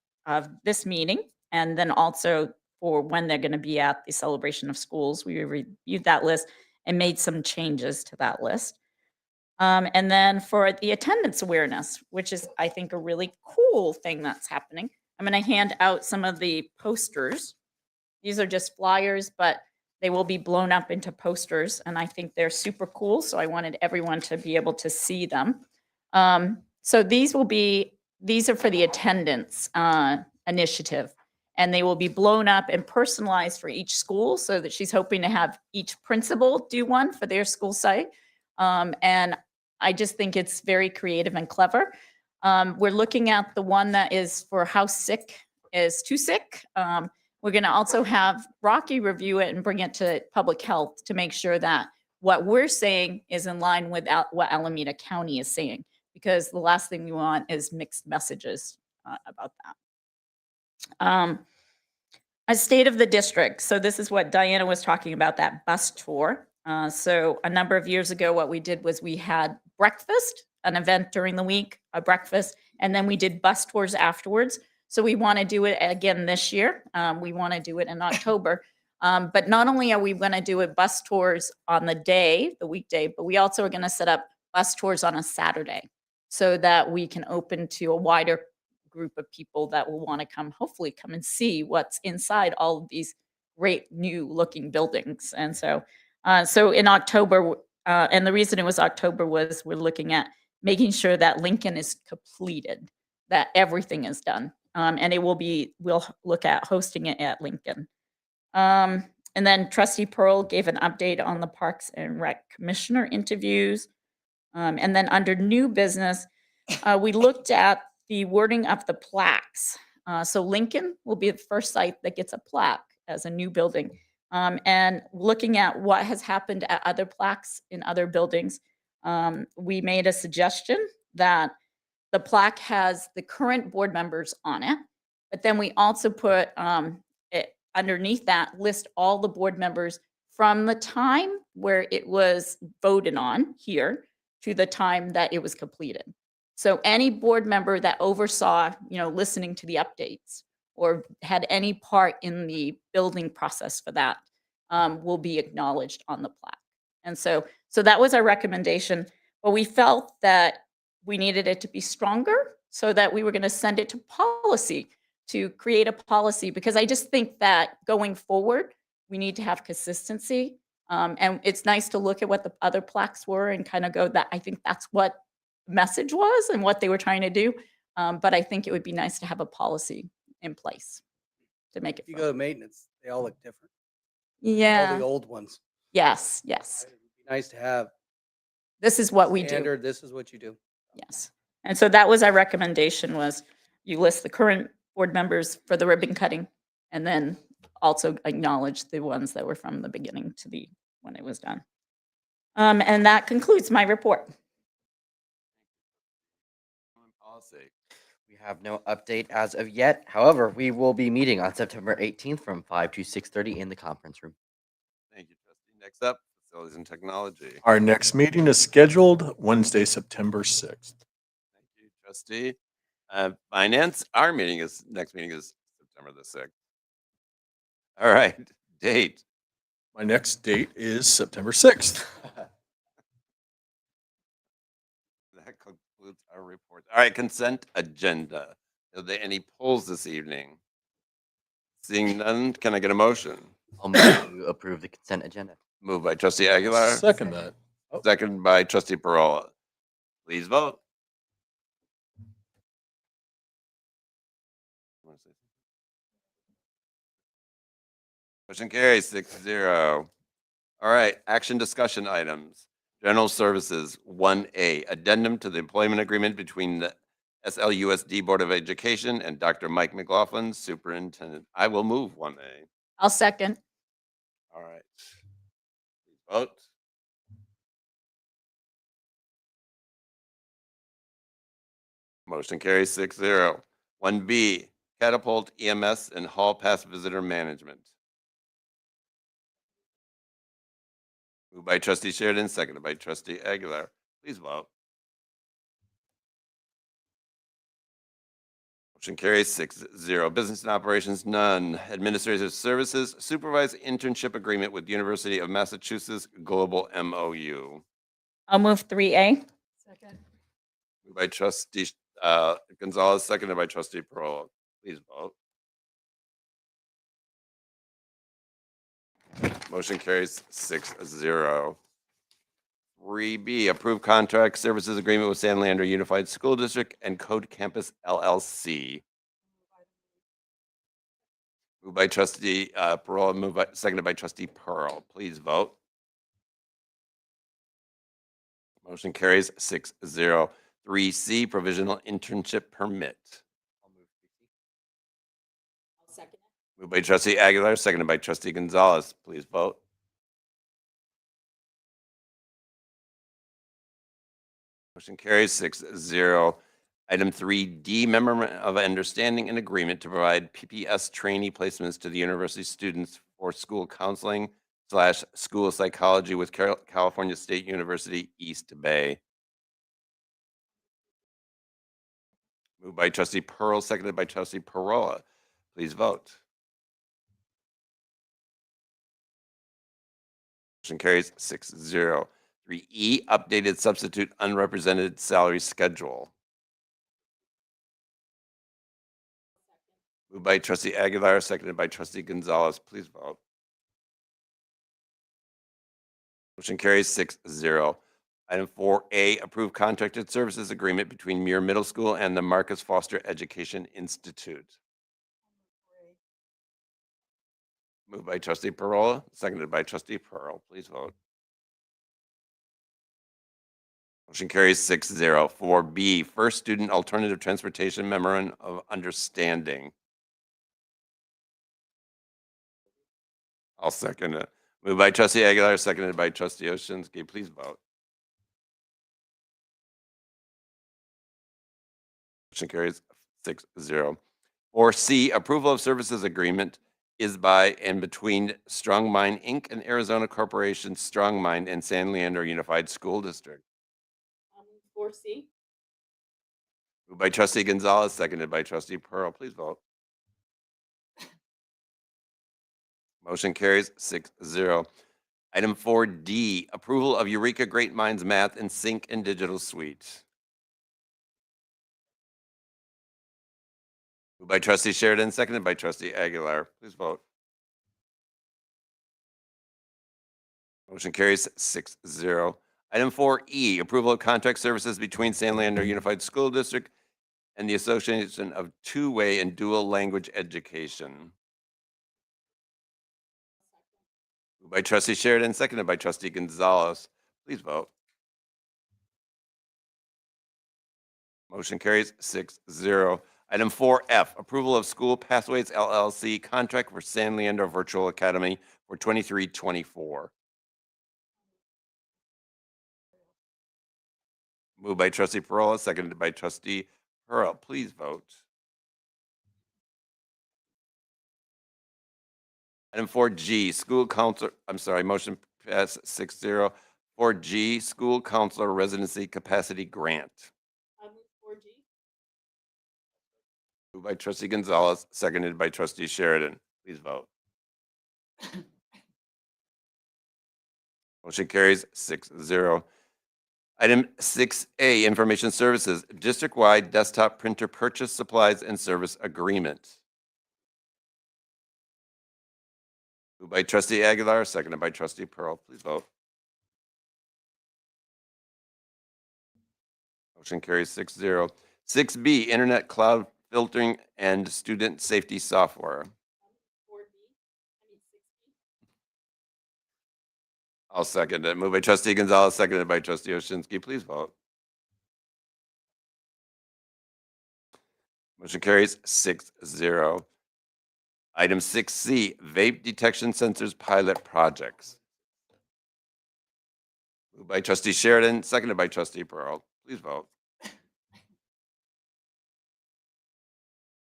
this meeting, and then also for when they're going to be at the celebration of schools. We reviewed that list and made some changes to that list. And then for the attendance awareness, which is, I think, a really cool thing that's happening, I'm going to hand out some of the posters. These are just flyers, but they will be blown up into posters, and I think they're super cool. So I wanted everyone to be able to see them. So these are for the attendance initiative, and they will be blown up and personalized for each school, so that she's hoping to have each principal do one for their school site. And I just think it's very creative and clever. We're looking at the one that is for how sick is too sick. We're going to also have Rocky review it and bring it to public health to make sure that what we're saying is in line with what Alameda County is saying, because the last thing we want is mixed messages about that. A state of the district. So this is what Diana was talking about, that bus tour. So a number of years ago, what we did was we had breakfast, an event during the week, a breakfast, and then we did bus tours afterwards. So we want to do it again this year. We want to do it in October. But not only are we going to do it bus tours on the weekday, but we also are going to set up bus tours on a Saturday so that we can open to a wider group of people that will want to hopefully come and see what's inside all of these great new looking buildings. And so in October, and the reason it was October was we're looking at making sure that Lincoln is completed, that everything is done. And we'll look at hosting it at Lincoln. And then Trustee Pearl gave an update on the Parks and Rec Commissioner interviews. And then under new business, we looked at the wording of the plaques. So Lincoln will be the first site that gets a plaque as a new building. And looking at what has happened at other plaques in other buildings, we made a suggestion that the plaque has the current board members on it, but then we also put underneath that list all the board members from the time where it was voted on here to the time that it was completed. So any board member that oversaw, listening to the updates or had any part in the building process for that will be acknowledged on the plaque. And so that was our recommendation, but we felt that we needed it to be stronger, so that we were going to send it to policy to create a policy, because I just think that going forward, we need to have consistency. And it's nice to look at what the other plaques were and kind of go that I think that's what the message was and what they were trying to do. But I think it would be nice to have a policy in place to make it. If you go to maintenance, they all look different. All Yeah. the old ones. Yes. It'd be nice to have This is what we do. standard. This is what you do. Yes. And so that was our recommendation, was you list the current board members for the ribbon cutting, and then also acknowledge the ones that were from the beginning to when it was done. And that concludes my report. Policy. We have no update as of yet. However, we will be meeting on September 18th from 5 to 6:30 in the conference room. Thank you, trustee. Next up, facilities and technology. Our next meeting is scheduled Wednesday, September 6th. Thank you, trustee. Finance, our next meeting is September the 6th. All right, date. My next date is September 6th. That concludes our report. All right, consent agenda. Are there any polls this evening? Seeing none, can I get a motion? I'll move to approve the consent agenda. Moved by trustee Aguilar, Second that. second by trustee Perola. Please vote. Motion carries 6-0. All right, action discussion items. General Services 1A, addendum to the employment agreement between the SLUSD Board of Education and Dr. Mike McLaughlin, Superintendent. I will move 1A. I'll second. All right. Please vote. Motion carries 6-0. 1B, Catapult EMS and Hall Pass Visitor Management. Moved by trustee Sheridan, seconded by trustee Aguilar. Please vote. Motion carries 6-0. Business and operations, none. Administrative services, supervised internship agreement with University of Massachusetts Global MOU. I'll move 3A. Second. Moved by trustee Gonzalez, seconded by trustee Pearl. Please vote. Motion carries 6-0. 3B, approved contract services agreement with San Leandro Unified School District and Code Campus LLC. Moved by trustee Pearl, seconded by trustee Pearl. Please vote. Motion carries 6-0. 3C, provisional internship permit. Moved by trustee Aguilar, seconded by trustee Gonzalez. Please vote. Motion carries 6-0. Item 3D, memorandum of understanding and agreement to provide PPS trainee placements to the university students for school counseling / school psychology with California State University, East Bay. Moved by trustee Pearl, seconded by trustee Perola. Please vote. Motion carries 6-0. 3E, updated substitute unrepresented salary schedule. Moved by trustee Aguilar, seconded by trustee Gonzalez. Please vote. Motion carries 6-0. Item 4A, approved contracted services agreement between Muir Middle School and the Marcus Foster Education Institute. Moved by trustee Perola, seconded by trustee Pearl. Please vote. Motion carries 6-0. 4B, first student alternative transportation memorandum of understanding. I'll second it. Moved by trustee Aguilar, seconded by trustee Oshinsky. Please vote. Motion carries 6-0. 4C, approval of services agreement is by and between Strong Mind Inc. and Arizona Corporation Strong Mind and San Leandro Unified School District. 4C. Moved by trustee Gonzalez, seconded by trustee Pearl. Please vote. Motion carries 6-0. Item 4D, approval of Eureka Great Minds Math and Sync and Digital Suite. Moved by trustee Sheridan, seconded by trustee Aguilar. Please vote. Motion carries 6-0. Item 4E, approval of contract services between San Leandro Unified School District and the Association of Two-Way and Dual Language Education. Moved by trustee Sheridan, seconded by trustee Gonzalez. Please vote. Motion carries 6-0. Item 4F, approval of School Pathways LLC contract for San Leandro Virtual Academy for 23-24. Moved by trustee Perola, seconded by trustee Pearl. Please vote. Item 4G, school counselor, motion passed 6-0. 4G, school counselor residency capacity grant. Moved by trustee Gonzalez, seconded by trustee Sheridan. Please vote. Motion carries 6-0. Item 6A, information services, district-wide desktop printer purchase supplies and service agreement. Moved by trustee Aguilar, seconded by trustee Pearl. Please vote. Motion carries 6-0. 6B, internet cloud filtering and student safety software. I'll second it. Moved by trustee Gonzalez, seconded by trustee Oshinsky. Please vote. Motion carries 6-0. Item 6C, vape detection sensors pilot projects. Moved by trustee Sheridan, seconded by trustee Pearl. Please vote.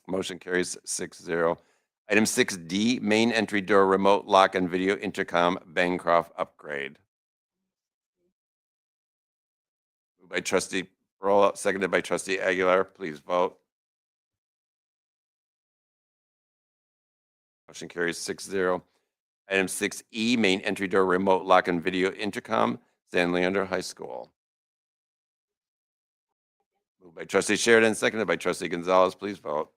Motion carries 6-0. Item 6D, main entry door remote lock and video intercom Bancroft upgrade. Moved by trustee Pearl, seconded by trustee Aguilar. Please vote. Motion carries 6-0. Item 6E, main entry door remote lock and video intercom, San Leandro High School. Moved by trustee Sheridan, seconded by trustee Gonzalez. Please vote.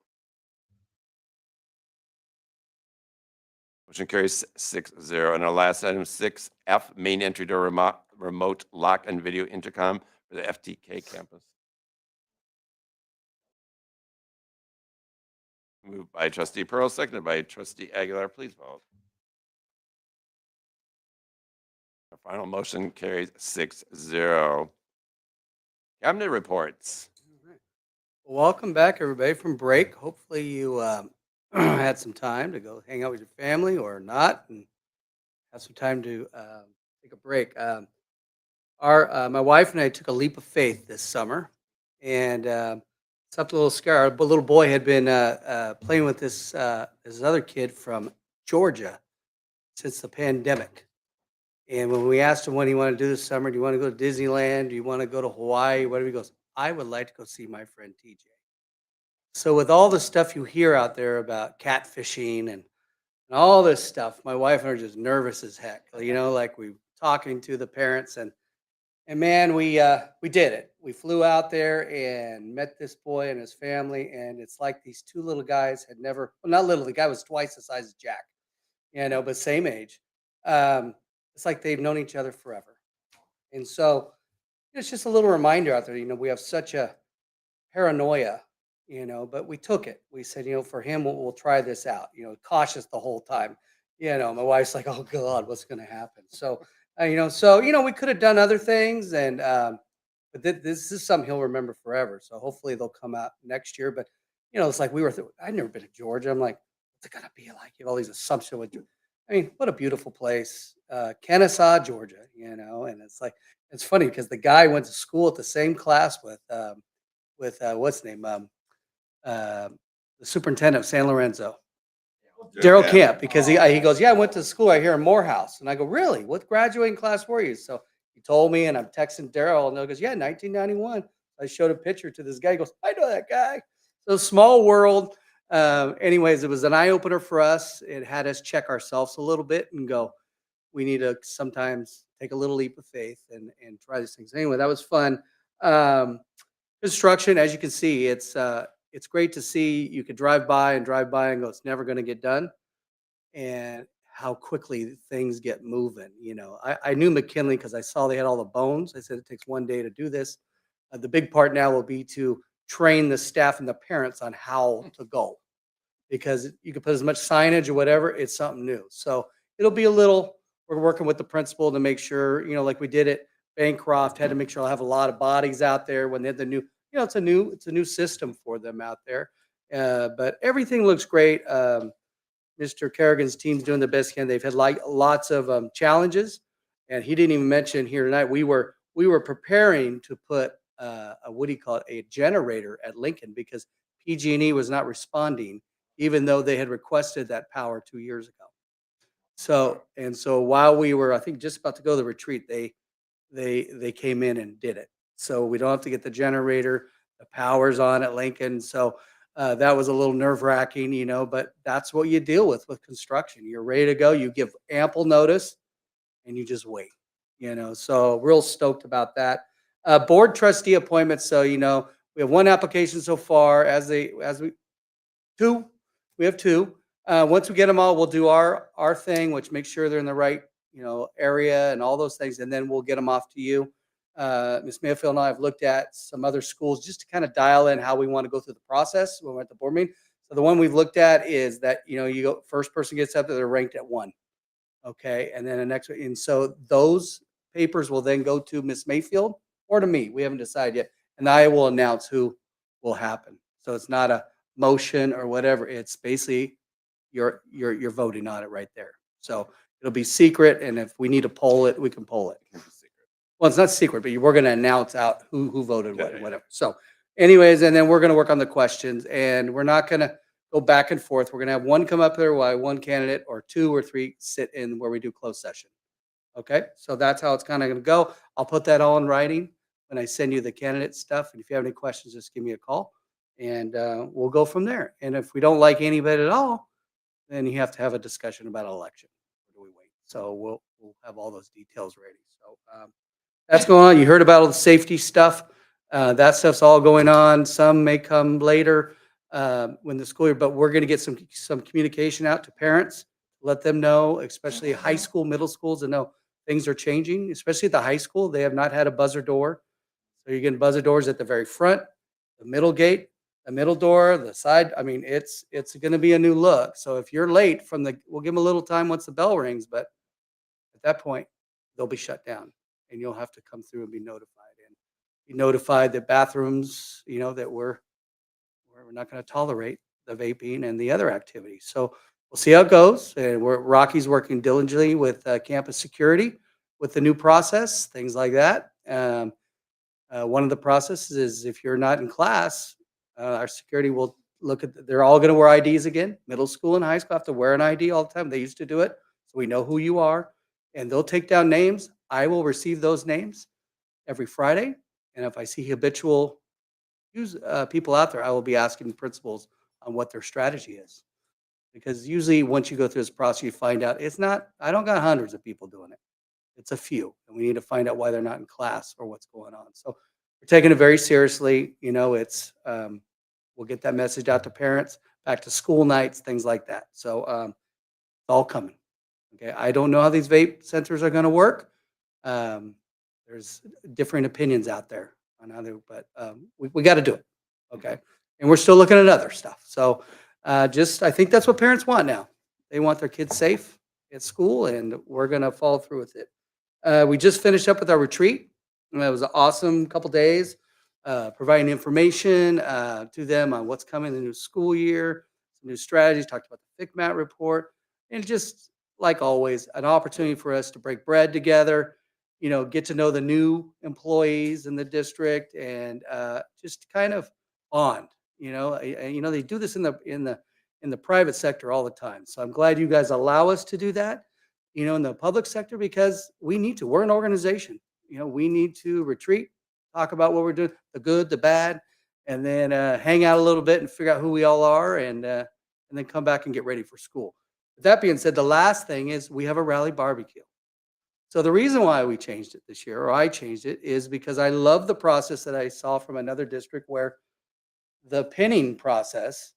Motion carries 6-0. And our last item, 6F, main entry door remote lock and video intercom for the FTK campus. Moved by trustee Pearl, seconded by trustee Aguilar. Please vote. Our final motion carries 6-0. Cabinet reports. Well, welcome back, everybody, from break. Hopefully you had some time to go hang out with your family or not, and have some time to take a break. My wife and I took a leap of faith this summer, and something a little scary. Our little boy had been playing with this other kid from Georgia since the pandemic. And when we asked him what he wanted to do this summer, do you want to go to Disneyland? Do you want to go to Hawaii? Whatever, he goes, I would like to go see my friend TJ. So with all the stuff you hear out there about catfishing and all this stuff, my wife and I are just nervous as heck. Like we talking to the parents and man, we did it. We flew out there and met this boy and his family, and it's like these two little guys had never, well, not little, the guy was twice the size of Jack, but same age. It's like they've known each other forever. And so it's just a little reminder out there, we have such a paranoia, but we took it. We said, for him, we'll try this out, cautious the whole time. My wife's like, oh God, what's going to happen? So, we could have done other things, and but this is something he'll remember forever. So hopefully they'll come out next year. But it's like I'd never been to Georgia. I'm like, what's it gonna be like? You have all these assumptions. What a beautiful place, Kennesaw, Georgia. And it's funny because the guy went to school at the same class with what's his name, the superintendent of San Lorenzo. Daryl Camp, because he goes, yeah, I went to school right here in Morehouse. And I go, really? What graduating class were you? So he told me, and I'm texting Daryl, and he goes, yeah, 1991. I showed a picture to this guy. He goes, I know that guy. So small world. Anyways, it was an eye-opener for us. It had us check ourselves a little bit and go, we need to sometimes take a little leap of faith and try these things. Anyway, that was fun. Construction, as you can see, it's great to see. You could drive by and go, it's never going to get done. And how quickly things get moving. I knew McKinley because I saw they had all the bones. I said, it takes one day to do this. The big part now will be to train the staff and the parents on how to go, because you can put as much signage or whatever, it's something new. So it'll be we're working with the principal to make sure, like we did at Bancroft, had to make sure I'll have a lot of bodies out there when they had the new, it's a new system for them out there. But everything looks great. Mr. Kerrigan's team's doing the best can. They've had lots of challenges, and he didn't even mention here tonight. We were preparing to put a generator at Lincoln because PG&E was not responding, even though they had requested that power 2 years ago. So while we were, I think, just about to go to the retreat, they came in and did it. So we don't have to get the generator. The power's on at Lincoln. So that was a little nerve-wracking, but that's what you deal with construction. You're ready to go. You give ample notice, and you just wait. So real stoked about that. Board trustee appointments. So we have one application so far. We have two. Once we get them all, we'll do our thing, which makes sure they're in the right area and all those things, and then we'll get them off to you. Ms. Mayfield and I have looked at some other schools just to kind of dial in how we want to go through the process when we're at the board meeting. So the one we've looked at is that, you go, first person gets up there, they're ranked at 1. Okay. And then the next one. And so those papers will then go to Ms. Mayfield or to me. We haven't decided yet. And I will announce who will happen. So it's not a motion or whatever. It's basically you're voting on it right there. So it'll be secret. And if we need to poll it, we can poll it. Well, it's not secret, but we're going to announce out who voted what and whatever. So anyways, and then we're going to work on the questions, and we're not going to go back and forth. We're going to have one come up there while one candidate or 2 or 3 sit in where we do closed session. Okay. So that's how it's kind of going to go. I'll put that all in writing when I send you the candidate stuff. And if you have any questions, just give me a call and we'll go from there. And if we don't like anybody at all, then you have to have a discussion about an election. Or do we wait? So we'll have all those details ready. So that's going on. You heard about all the safety stuff. That stuff's all going on. Some may come later when the school year, but we're going to get some communication out to parents, let them know, especially high school, middle schools, to know things are changing, especially at the high school. They have not had a buzzer door. So you're getting buzzer doors at the very front, the middle gate, the middle door, the side. I mean, it's going to be a new look. So if you're late we'll give them a little time once the bell rings, but at that point, they'll be shut down and you'll have to come through and be notified that bathrooms, that we're not going to tolerate the vaping and the other activities. So we'll see how it goes. And Rocky's working diligently with campus security with the new process, things like that. One of the processes is if you're not in class, our security will they're all going to wear IDs again. Middle school and high school have to wear an ID all the time. They used to do it. So we know who you are. And they'll take down names. I will receive those names every Friday. And if I see habitual people out there, I will be asking principals on what their strategy is. Because usually once you go through this process, you find out I don't got hundreds of people doing it. It's a few. And we need to find out why they're not in class or what's going on. So we're taking it very seriously. We'll get that message out to parents, back to school nights, things like that. So it's all coming. Okay. I don't know how these vape sensors are going to work. There's different opinions out there on how they, but we got to do it. Okay. And we're still looking at other stuff. So I think that's what parents want now. They want their kids safe at school, and we're going to follow through with it. We just finished up with our retreat. And it was an awesome couple days, providing information to them on what's coming in the new school year, some new strategies, talked about the FICMAT report, and just like always, an opportunity for us to break bread together, get to know the new employees in the district, and just kind of bond. They do this in the private sector all the time. So I'm glad you guys allow us to do that, in the public sector, because we need to. We're an organization. We need to retreat, talk about what we're doing, the good, the bad, and then hang out a little bit and figure out who we all are, and then come back and get ready for school. With that being said, the last thing is we have a rally barbecue. So the reason why we changed it this year, or I changed it, is because I love the process that I saw from another district where the pinning process,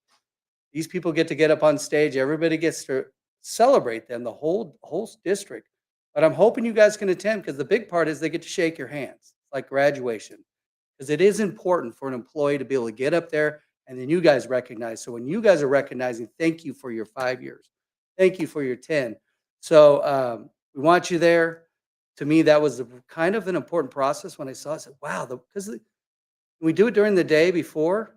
these people get up on stage, everybody gets to celebrate them, the whole district. But I'm hoping you guys can attend, because the big part is they get to shake your hands, like graduation. Because it is important for an employee to be able to get up there and then you guys recognize. So when you guys are recognizing, thank you for your 5 years. Thank you for your 10. So we want you there. To me, that was kind of an important process. When I saw it, I said, wow, because we do it during the day before,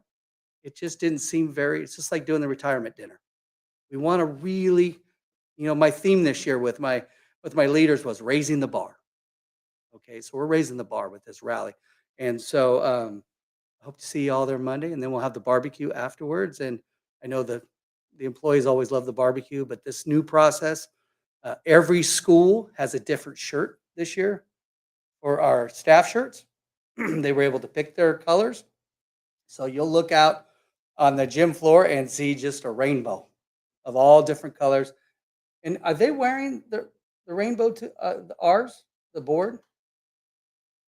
it just didn't seem it's just like doing the retirement dinner. We want to really, my theme this year with my leaders was raising the bar. Okay, so we're raising the bar with this rally. And so I hope to see you all there Monday, and then we'll have the barbecue afterwards. And I know the employees always love the barbecue, but this new process, every school has a different shirt this year for our staff shirts. They were able to pick their colors. So you'll look out on the gym floor and see just a rainbow of all different colors. And are they wearing the rainbow to ours, the board?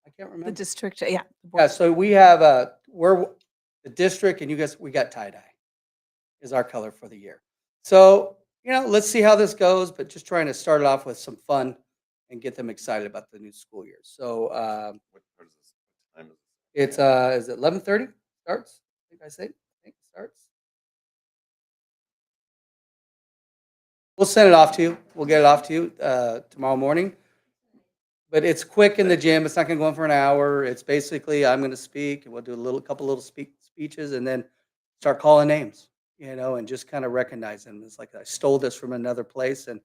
I can't remember. The district, yeah. the Yeah, board. so we have we're the district, and you guys, we got tie-dye is our color for the year. So, let's see how this goes, but just trying to start it off with some fun and get them excited about the new school year. So What is this? What time is it's is it 11:30 starts? I think it starts. We'll send it off to you. We'll get it off to you tomorrow morning. But it's quick in the gym. It's not going to go on for an hour. It's basically I'm going to speak, and we'll do a couple little speeches, and then start calling names, and just kind of recognize them. It's like I stole this from another place, and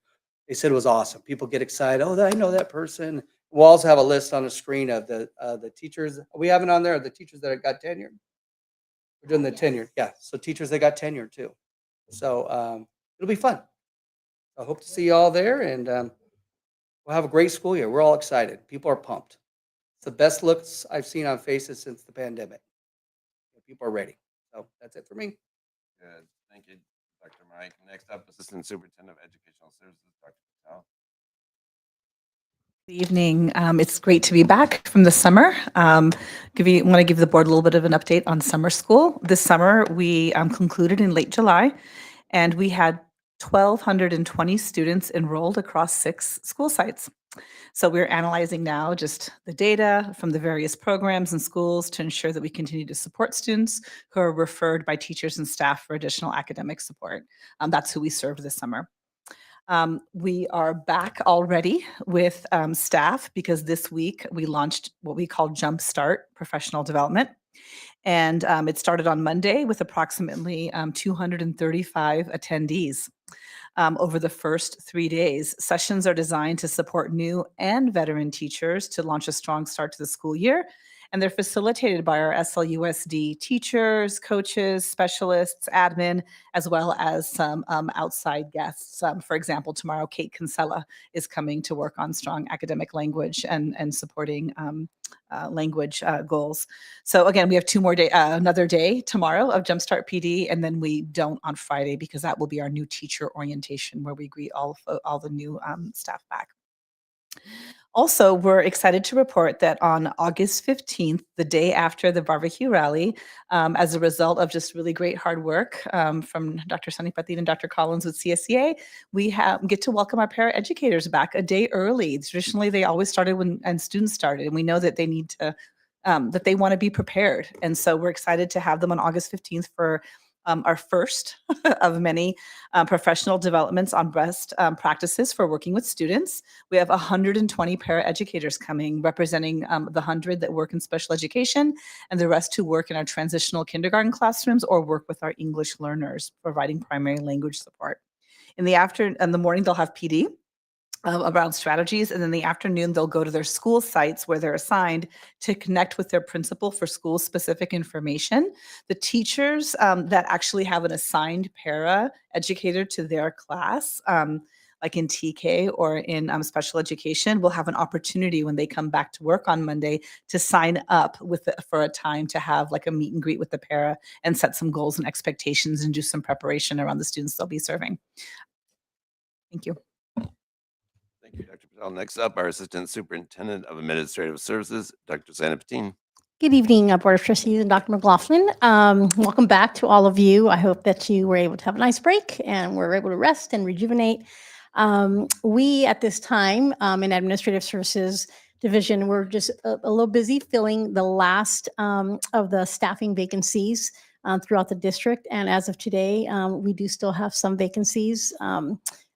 they said it was awesome. People get excited. Oh, I know that person. We'll also have a list on the screen of the teachers. We have it on there. The teachers that got tenured. We're doing the tenured. Yeah. So teachers that got tenured too. So it'll be fun. I hope to see you all there, and we'll have a great school year. We're all excited. People are pumped. It's the best looks I've seen on faces since the pandemic. People are ready. So that's it for me. Good. Thank you, Dr. Mike. Next up, Assistant Superintendent of Educational Services, Dr. Patel. Good evening. It's great to be back from the summer. Want to give the board a little bit of an update on summer school. This summer, we concluded in late July, and we had 1,220 students enrolled across 6 school sites. So we're analyzing now just the data from the various programs and schools to ensure that we continue to support students who are referred by teachers and staff for additional academic support. That's who we served this summer. We are back already with staff because this week we launched what we call Jumpstart Professional Development. And it started on Monday with approximately 235 attendees. Over the first 3 days, sessions are designed to support new and veteran teachers to launch a strong start to the school year. And they're facilitated by our SLUSD teachers, coaches, specialists, admin, as well as some outside guests. For example, tomorrow, Kate Kinsella is coming to work on strong academic language and supporting language goals. So again, we have another day tomorrow of Jumpstart PD, and then we don't on Friday because that will be our new teacher orientation where we greet all the new staff back. Also, we're excited to report that on August 15th, the day after the barbecue rally, as a result of just really great hard work from Dr. Sunny Patil and Dr. Collins with CSEA, we get to welcome our paraeducators back a day early. Traditionally, they always started when students started, and we know that they need to, that they want to be prepared. And so we're excited to have them on August 15th for our first of many professional developments on best practices for working with students. We have 120 paraeducators coming, representing the 100 that work in special education and the rest who work in our transitional kindergarten classrooms or work with our English learners, providing primary language support. In the morning, they'll have PD. Around strategies, and then in the afternoon they'll go to their school sites where they're assigned to connect with their principal for school specific information. The teachers that actually have an assigned para educator to their class, like in TK or in special education, will have an opportunity when they come back to work on Monday to sign up for a time to have like a meet and greet with the para and set some goals and expectations and do some preparation around the students they'll be serving. Thank you. Thank you, Dr. Patel. Next up, our Assistant Superintendent of Administrative Services, Dr. Sana Patin. Good evening, Board of Trustees and Dr. McLaughlin. Welcome back to all of you. I hope that you were able to have a nice break and were able to rest and rejuvenate. We, at this time, in Administrative Services Division, we're just a little busy filling the last of the staffing vacancies throughout the district. And as of today, we do still have some vacancies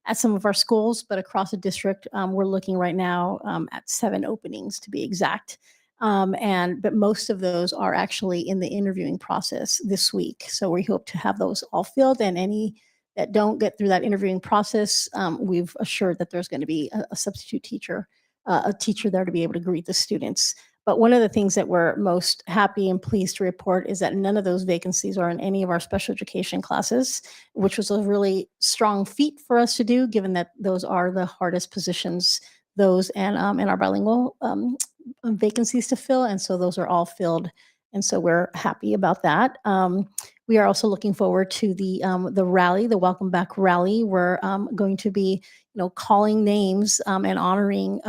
at some of our schools, but across the district, we're looking right now at 7 openings to be exact. But most of those are actually in the interviewing process this week. So we hope to have those all filled, and any that don't get through that interviewing process, we've assured that there's going to be a substitute teacher, a teacher there to be able to greet the students. But one of the things that we're most happy and pleased to report is that none of those vacancies are in any of our special education classes, which was a really strong feat for us to do, given that those are the hardest positions, those and in our bilingual vacancies to fill. And so those are all filled. And so we're happy about that. We are also looking forward to the rally, the Welcome Back rally. We're going to be, calling names and honoring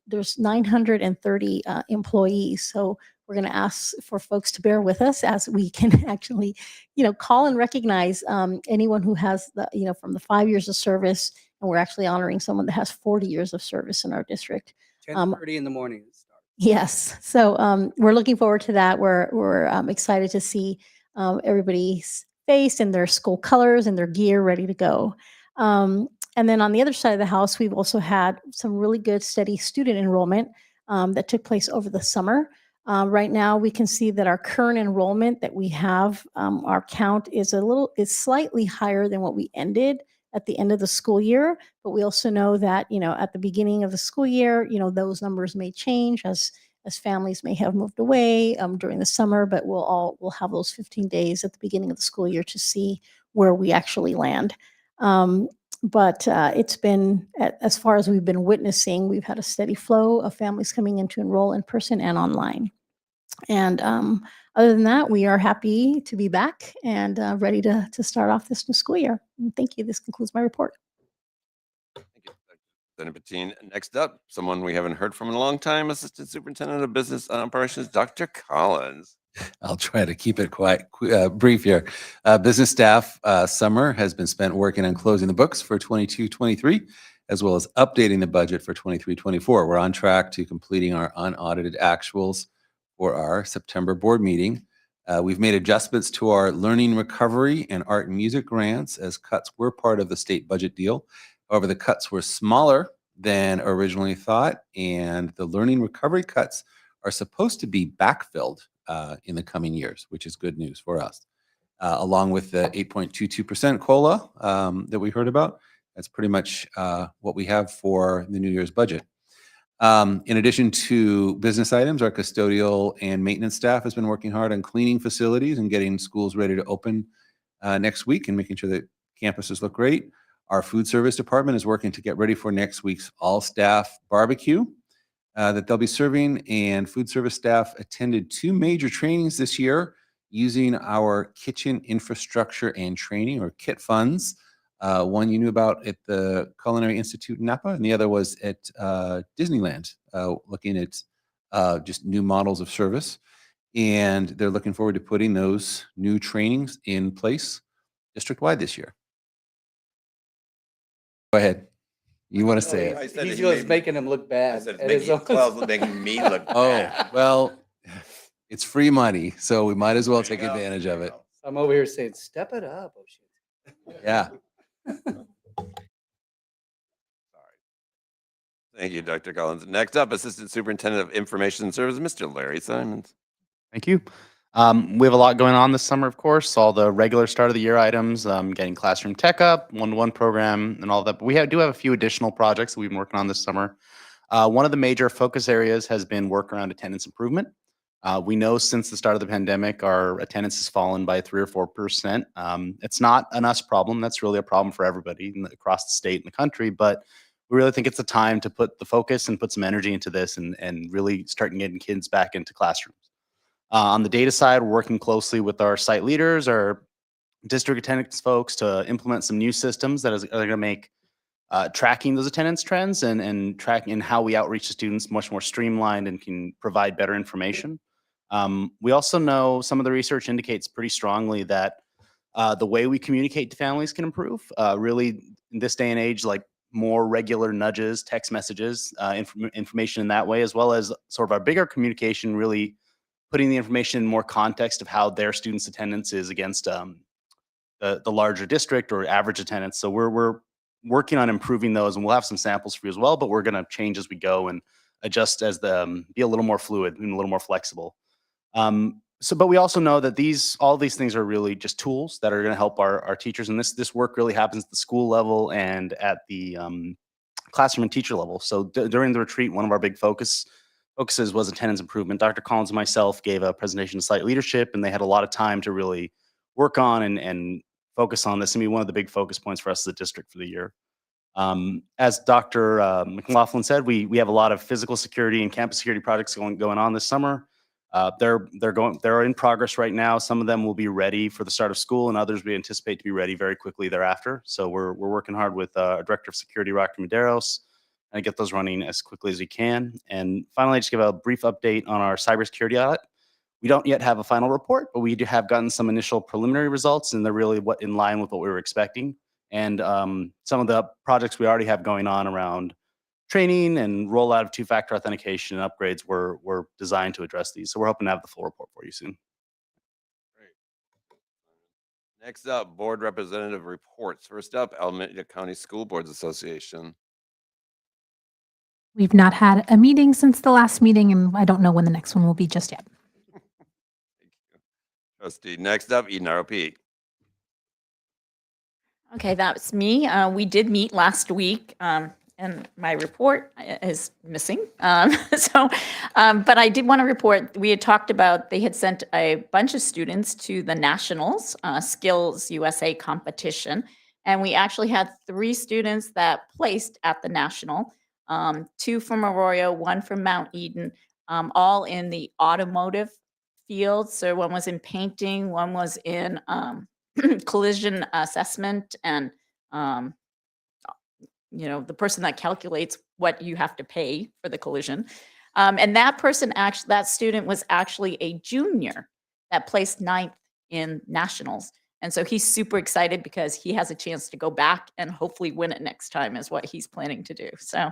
there's 930 employees. So we're going to ask for folks to bear with us as we can actually, call and recognize anyone who has from the 5 years of service. And we're actually honoring someone that has 40 years of service in our district. 10:30 in the morning. it starts. Yes. So we're looking forward to that. We're excited to see everybody's face and their school colors and their gear ready to go. And then on the other side of the house, we've also had some really good, steady student enrollment that took place over the summer. Right now, we can see that our current enrollment that we have, our count is slightly higher than what we ended at the end of the school year. But we also know that, at the beginning of the school year, those numbers may change as families may have moved away during the summer, but we'll have those 15 days at the beginning of the school year to see where we actually land. But it's been, as far as we've been witnessing, we've had a steady flow of families coming in to enroll in person and online. And Other than that, we are happy to be back and ready to start off this new school year. And thank you. This concludes my report. Thank you, Senator Patine. Next up, someone we haven't heard from in a long time, Assistant Superintendent of Business Operations, Dr. Collins. I'll try to keep it quite brief here. Business staff summer has been spent working on closing the books for 22-23, as well as updating the budget for 23-24. We're on track to completing our unaudited actuals for our September board meeting. We've made adjustments to our learning recovery and art and music grants as cuts were part of the state budget deal. However, the cuts were smaller than originally thought, and the learning recovery cuts are supposed to be backfilled in the coming years, which is good news for us. Along with the 8.22% COLA that we heard about, that's pretty much what we have for the New Year's budget. In addition to business items, our custodial and maintenance staff has been working hard on cleaning facilities and getting schools ready to open next week and making sure that campuses look great. Our food service department is working to get ready for next week's all-staff barbecue that they'll be serving, and food service staff attended 2 major trainings this year using our kitchen infrastructure and training, or KIT funds. One you knew about at the Culinary Institute in Napa, and the other was at Disneyland, looking at just new models of service. And they're looking forward to putting those new trainings in place district-wide this year. Go ahead. You want to say it? I said He's he just made- making him look I bad. said, at his own- making me look Oh, bad. well, it's free money, so we might as well There you take go. advantage of it. I'm over here saying, step it up. Oh, shit. Yeah. Thank you, Dr. Collins. Next up, Assistant Superintendent of Information Services, Mr. Larry Simons. Thank you. We have a lot going on this summer, of course, all the regular start of the year items, getting classroom tech up, one-to-one program and all that. But we do have a few additional projects that we've been working on this summer. One of the major focus areas has been work around attendance improvement. We know since the start of the pandemic, our attendance has fallen by 3 or 4%. It's not an us problem. That's really a problem for everybody across the state and the country. But we really think it's a time to put the focus and put some energy into this and really start getting kids back into classrooms. On the data side, we're working closely with our site leaders, our district attendance folks to implement some new systems that are going to make tracking those attendance trends and tracking how we outreach to students much more streamlined and can provide better information. We also know some of the research indicates pretty strongly that the way we communicate to families can improve. Really, in this day and age, like more regular nudges, text messages, information in that way, as well as sort of our bigger communication, really putting the information in more context of how their students' attendance is against the larger district or average attendance. So we're working on improving those, and we'll have some samples for you as well, but we're going to change as we go and adjust as be a little more fluid and a little more flexible. But we also know that all these things are really just tools that are going to help our teachers. And this work really happens at the school level and at the classroom and teacher level. So during the retreat, one of our big focuses was attendance improvement. Dr. Collins and myself gave a presentation to site leadership, and they had a lot of time to really work on and focus on this and be one of the big focus points for us as a district for the year. As Dr. McLaughlin said, we have a lot of physical security and campus security projects going on this summer. They're in progress right now. Some of them will be ready for the start of school, and others we anticipate to be ready very quickly thereafter. So we're working hard with our Director of Security, Dr. Medeiros, and get those running as quickly as we can. And finally, just give a brief update on our cybersecurity audit. We don't yet have a final report, but we have gotten some initial preliminary results, and they're really in line with what we were expecting. And some of the projects we already have going on around training and rollout of 2-factor authentication and upgrades were designed to address these. So we're hoping to have the full report for you soon. Next up, board representative reports. First up, Alameda County School Boards Association. We've not had a meeting since the last meeting, and I don't know when the next one will be just yet. Trustee. Next up, Eden ROP. Okay, that's me. We did meet last week, and my report is missing. But I did want to report, we had talked about, they had sent a bunch of students to the Nationals Skills USA competition. And we actually had 3 students that placed at the National, 2 from Arroyo, 1 from Mount Eden, all in the automotive fields. So one was in painting, one was in collision assessment, and the person that calculates what you have to pay for the collision. And that student was actually a junior that placed 9th in nationals. And so he's super excited because he has a chance to go back and hopefully win it next time is what he's planning to do. So,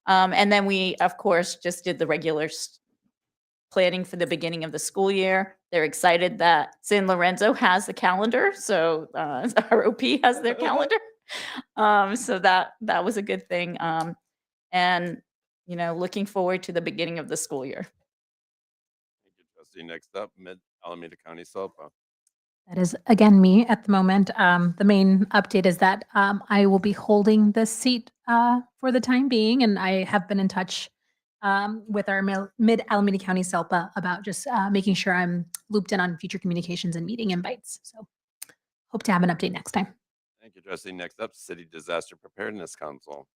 and then we, of course, just did the regular planning for the beginning of the school year. They're excited that San Lorenzo has the calendar. So ROP has their calendar. So that was a good thing. And, looking forward to the beginning of the school year. Thank you, trustee. Next up, Mid Alameda County SELPA. That is again me at the moment. The main update is that I will be holding this seat for the time being, and I have been in touch with our Mid Alameda County SELPA about just making sure I'm looped in on future communications and meeting invites. So hope to have an update next time. Thank you, trustee. Next up, City Disaster Preparedness Council.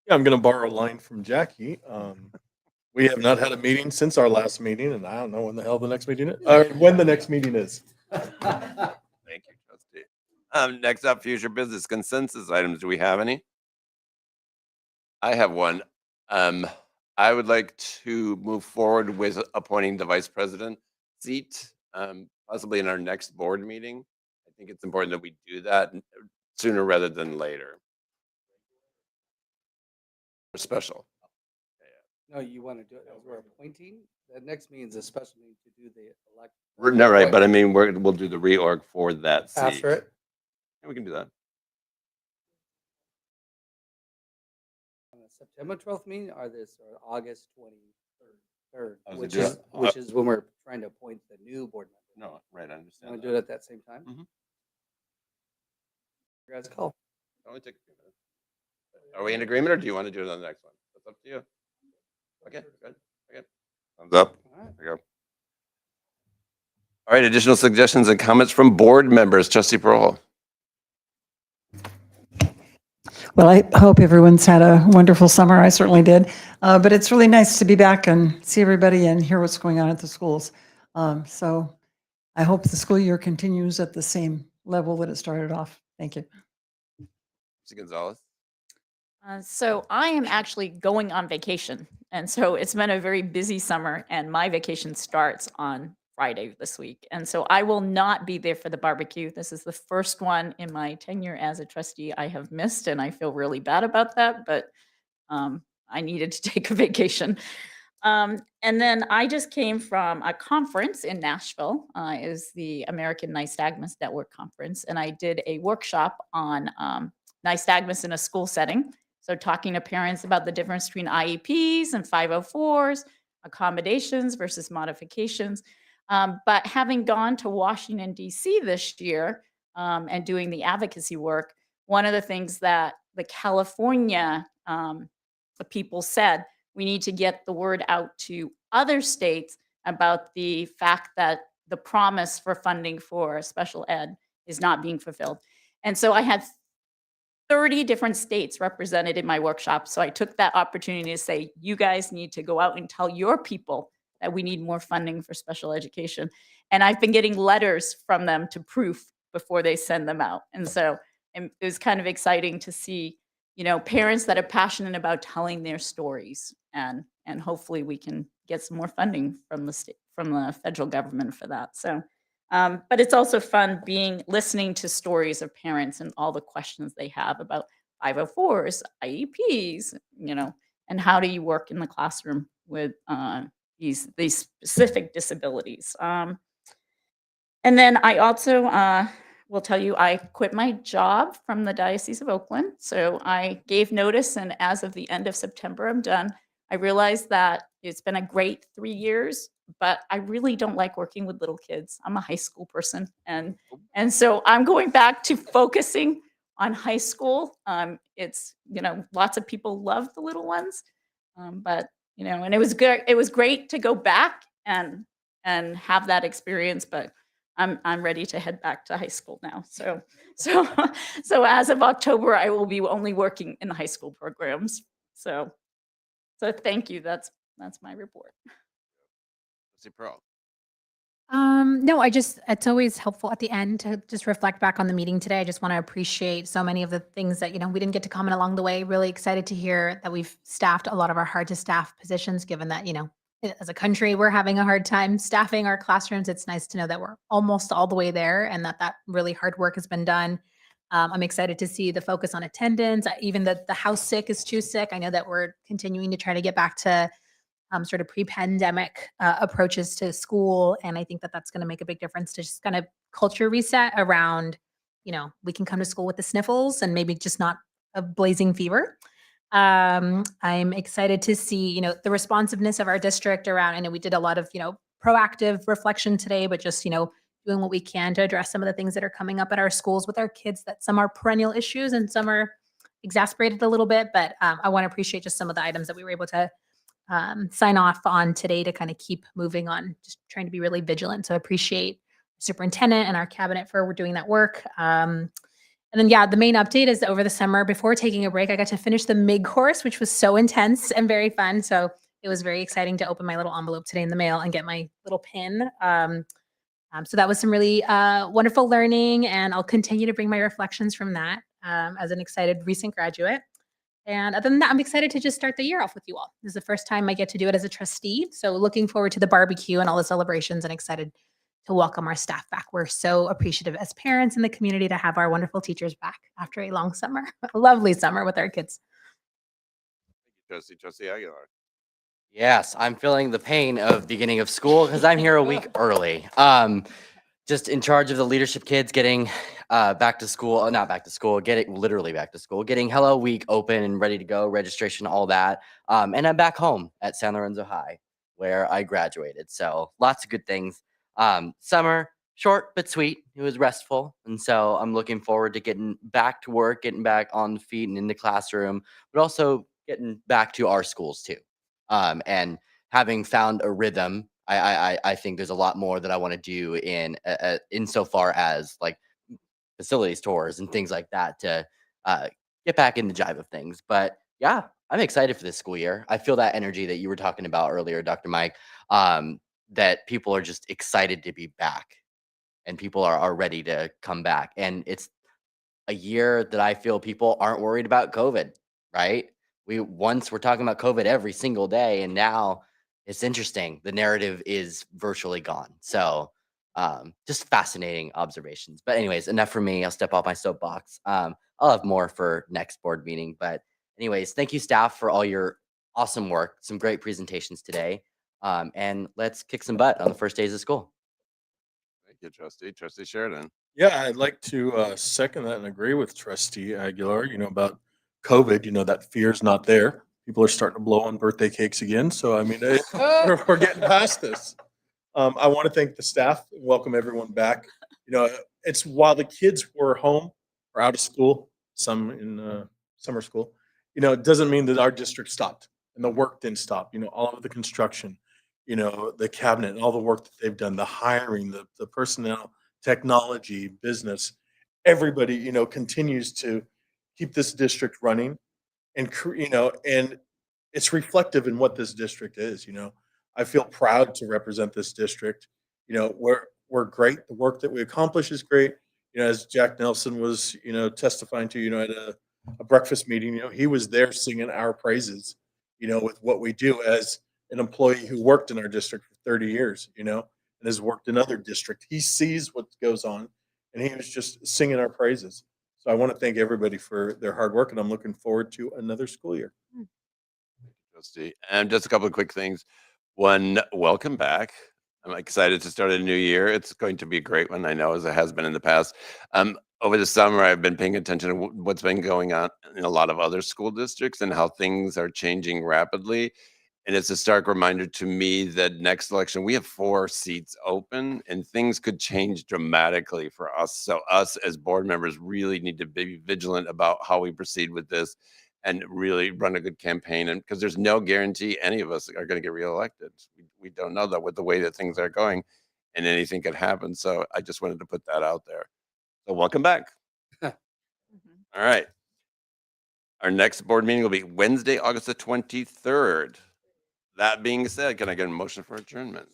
Yeah, I'm going to borrow a line from Jackie. We have not had a meeting since our last meeting, and I don't know when the hell the next meeting is, or when the next meeting is. Thank you, trustee. Next up, future business consensus items. Do we have any? I have one. I would like to move forward with appointing the vice president seat, possibly in our next board meeting. I think it's important that we do that sooner rather than later. Or special. No, you want to do it as we're appointing? The next meeting is a special meeting to do the election. No, right, but I mean, we'll do the reorg for that seat. After it? Yeah, we can do that. On the September 12th meeting or August 23rd, I was which gonna is, do it- which is when we're trying to appoint the new board member. No, right, I Want understand. to do it at that same time? Mhm. You guys call. Only take a few minutes. Are we in agreement, or do you want to do it on the next one? That's up to you. Okay, good. Okay. Thumbs up. All right. There you go. All right, additional suggestions and comments from board members. Trustee Pearl. Well, I hope everyone's had a wonderful summer. I certainly did. But it's really nice to be back and see everybody and hear what's going on at the schools. So I hope the school year continues at the same level that it started off. Thank you. Trustee Gonzalez. So I am actually going on vacation. And so it's been a very busy summer, and my vacation starts on Friday this week. And so I will not be there for the barbecue. This is the first one in my tenure as a trustee I have missed, and I feel really bad about that, but I needed to take a vacation. And then I just came from a conference in Nashville. It was the American Nystagmus Network Conference, and I did a workshop on nystagmus in a school setting. So talking to parents about the difference between IEPs and 504s, accommodations versus modifications. But having gone to Washington, D.C. this year and doing the advocacy work, one of the things that the California people said, we need to get the word out to other states about the fact that the promise for funding for special ed is not being fulfilled. And so I had 30 different states represented in my workshop. So I took that opportunity to say, you guys need to go out and tell your people that we need more funding for special education. And I've been getting letters from them to proof before they send them out. And so it was kind of exciting to see, parents that are passionate about telling their stories, and hopefully we can get some more funding from the state, from the federal government for that. So but it's also fun listening to stories of parents and all the questions they have about 504s, IEPs, and how do you work in the classroom with these specific disabilities. And then I also will tell you, I quit my job from the Diocese of Oakland. So I gave notice, and as of the end of September, I'm done. I realized that it's been a great 3 years, but I really don't like working with little kids. I'm a high school person, and so I'm going back to focusing on high school. It's lots of people love the little ones, but and it was good. It was great to go back and have that experience, but I'm ready to head back to high school now. So as of October, I will be only working in the high school programs. So thank you. That's my report. Trustee Pearl. No, it's always helpful at the end to just reflect back on the meeting today. I just want to appreciate so many of the things that, we didn't get to comment along the way. Really excited to hear that we've staffed a lot of our hard to staff positions, given that, as a country, we're having a hard time staffing our classrooms. It's nice to know that we're almost all the way there and that really hard work has been done. I'm excited to see the focus on attendance, even the house sick is too sick. I know that we're continuing to try to get back to sort of pre-pandemic approaches to school. And I think that that's going to make a big difference to just kind of culture reset around, we can come to school with the sniffles and maybe just not a blazing fever. I'm excited to see, the responsiveness of our district around, I know we did a lot of, proactive reflection today, but just, doing what we can to address some of the things that are coming up at our schools with our kids, that some are perennial issues and some are exasperated a little bit. But I want to appreciate just some of the items that we were able to sign off on today to kind of keep moving on, just trying to be really vigilant. So I appreciate the superintendent and our cabinet for doing that work. And then, yeah, the main update is over the summer, before taking a break, I got to finish the MIG course, which was so intense and very fun. So it was very exciting to open my little envelope today in the mail and get my little pin. So that was some really wonderful learning, and I'll continue to bring my reflections from that as an excited recent graduate. And other than that, I'm excited to just start the year off with you all. This is the first time I get to do it as a trustee. So looking forward to the barbecue and all the celebrations, and excited to welcome our staff back. We're so appreciative as parents in the community to have our wonderful teachers back after a long summer, a lovely summer with our kids. Trustee Aguilar. Yes, I'm feeling the pain of beginning of school because I'm here a week early. Just in charge of the leadership kids getting back to school, not back to school, getting literally back to school, getting Hello Week open and ready to go, registration, all that. And I'm back home at San Lorenzo High where I graduated. So lots of good things. Summer, short but sweet. It was restful. And so I'm looking forward to getting back to work, getting back on the feet and in the classroom, but also getting back to our schools too. And having found a rhythm, I think there's a lot more that I want to do in insofar as like facilities tours and things like that to get back in the jive of things. But yeah, I'm excited for this school year. I feel that energy that you were talking about earlier, Dr. Mike, that people are just excited to be back and people are ready to come back. And it's a year that I feel people aren't worried about COVID, right? We're talking about COVID every single day, and now it's interesting. The narrative is virtually gone. So just fascinating observations. But anyways, enough for me. I'll step off my soapbox. I'll have more for next board meeting. But anyways, thank you staff for all your awesome work. Some great presentations today. And let's kick some butt on the first days of school. Thank you, Trustee. Trustee Sheridan. Yeah, I'd like to second that and agree with Trustee Aguilar, about COVID, that fear's not there. People are starting to blow on birthday cakes again. So, I mean, we're getting past this. I want to thank the staff and welcome everyone back. It's while the kids were home or out of school, some in summer school, it doesn't mean that our district stopped and the work didn't stop. All of the construction, the cabinet and all the work that they've done, the hiring, the personnel, technology, business, everybody, continues to keep this district running and, and it's reflective in what this district is. I feel proud to represent this district. We're great. The work that we accomplish is great. As Jack Nelson was, testifying to, at a breakfast meeting, he was there singing our praises, with what we do as an employee who worked in our district for 30 years, and has worked in other districts. He sees what goes on and he was just singing our praises. So I want to thank everybody for their hard work and I'm looking forward to another school year. Trustee. And just a couple of quick things. One, welcome back. I'm excited to start a new year. It's going to be a great one, I know, as it has been in the past. Over the summer, I've been paying attention to what's been going on in a lot of other school districts and how things are changing rapidly. And it's a stark reminder to me that next election, we have 4 seats open and things could change dramatically for us. So us as board members really need to be vigilant about how we proceed with this and really run a good campaign. And because there's no guarantee any of us are going to get reelected. We don't know that with the way that things are going and anything could happen. So I just wanted to put that out there. So welcome back. All right. Our next board meeting will be Wednesday, August the 23rd. That being said, can I get a motion for adjournment?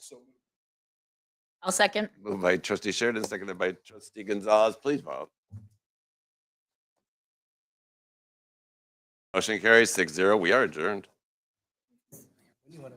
I'll second. Moved by trustee Sheridan, seconded by trustee Gonzalez. Please vote. Motion carries 6-0. We are adjourned. You wanna-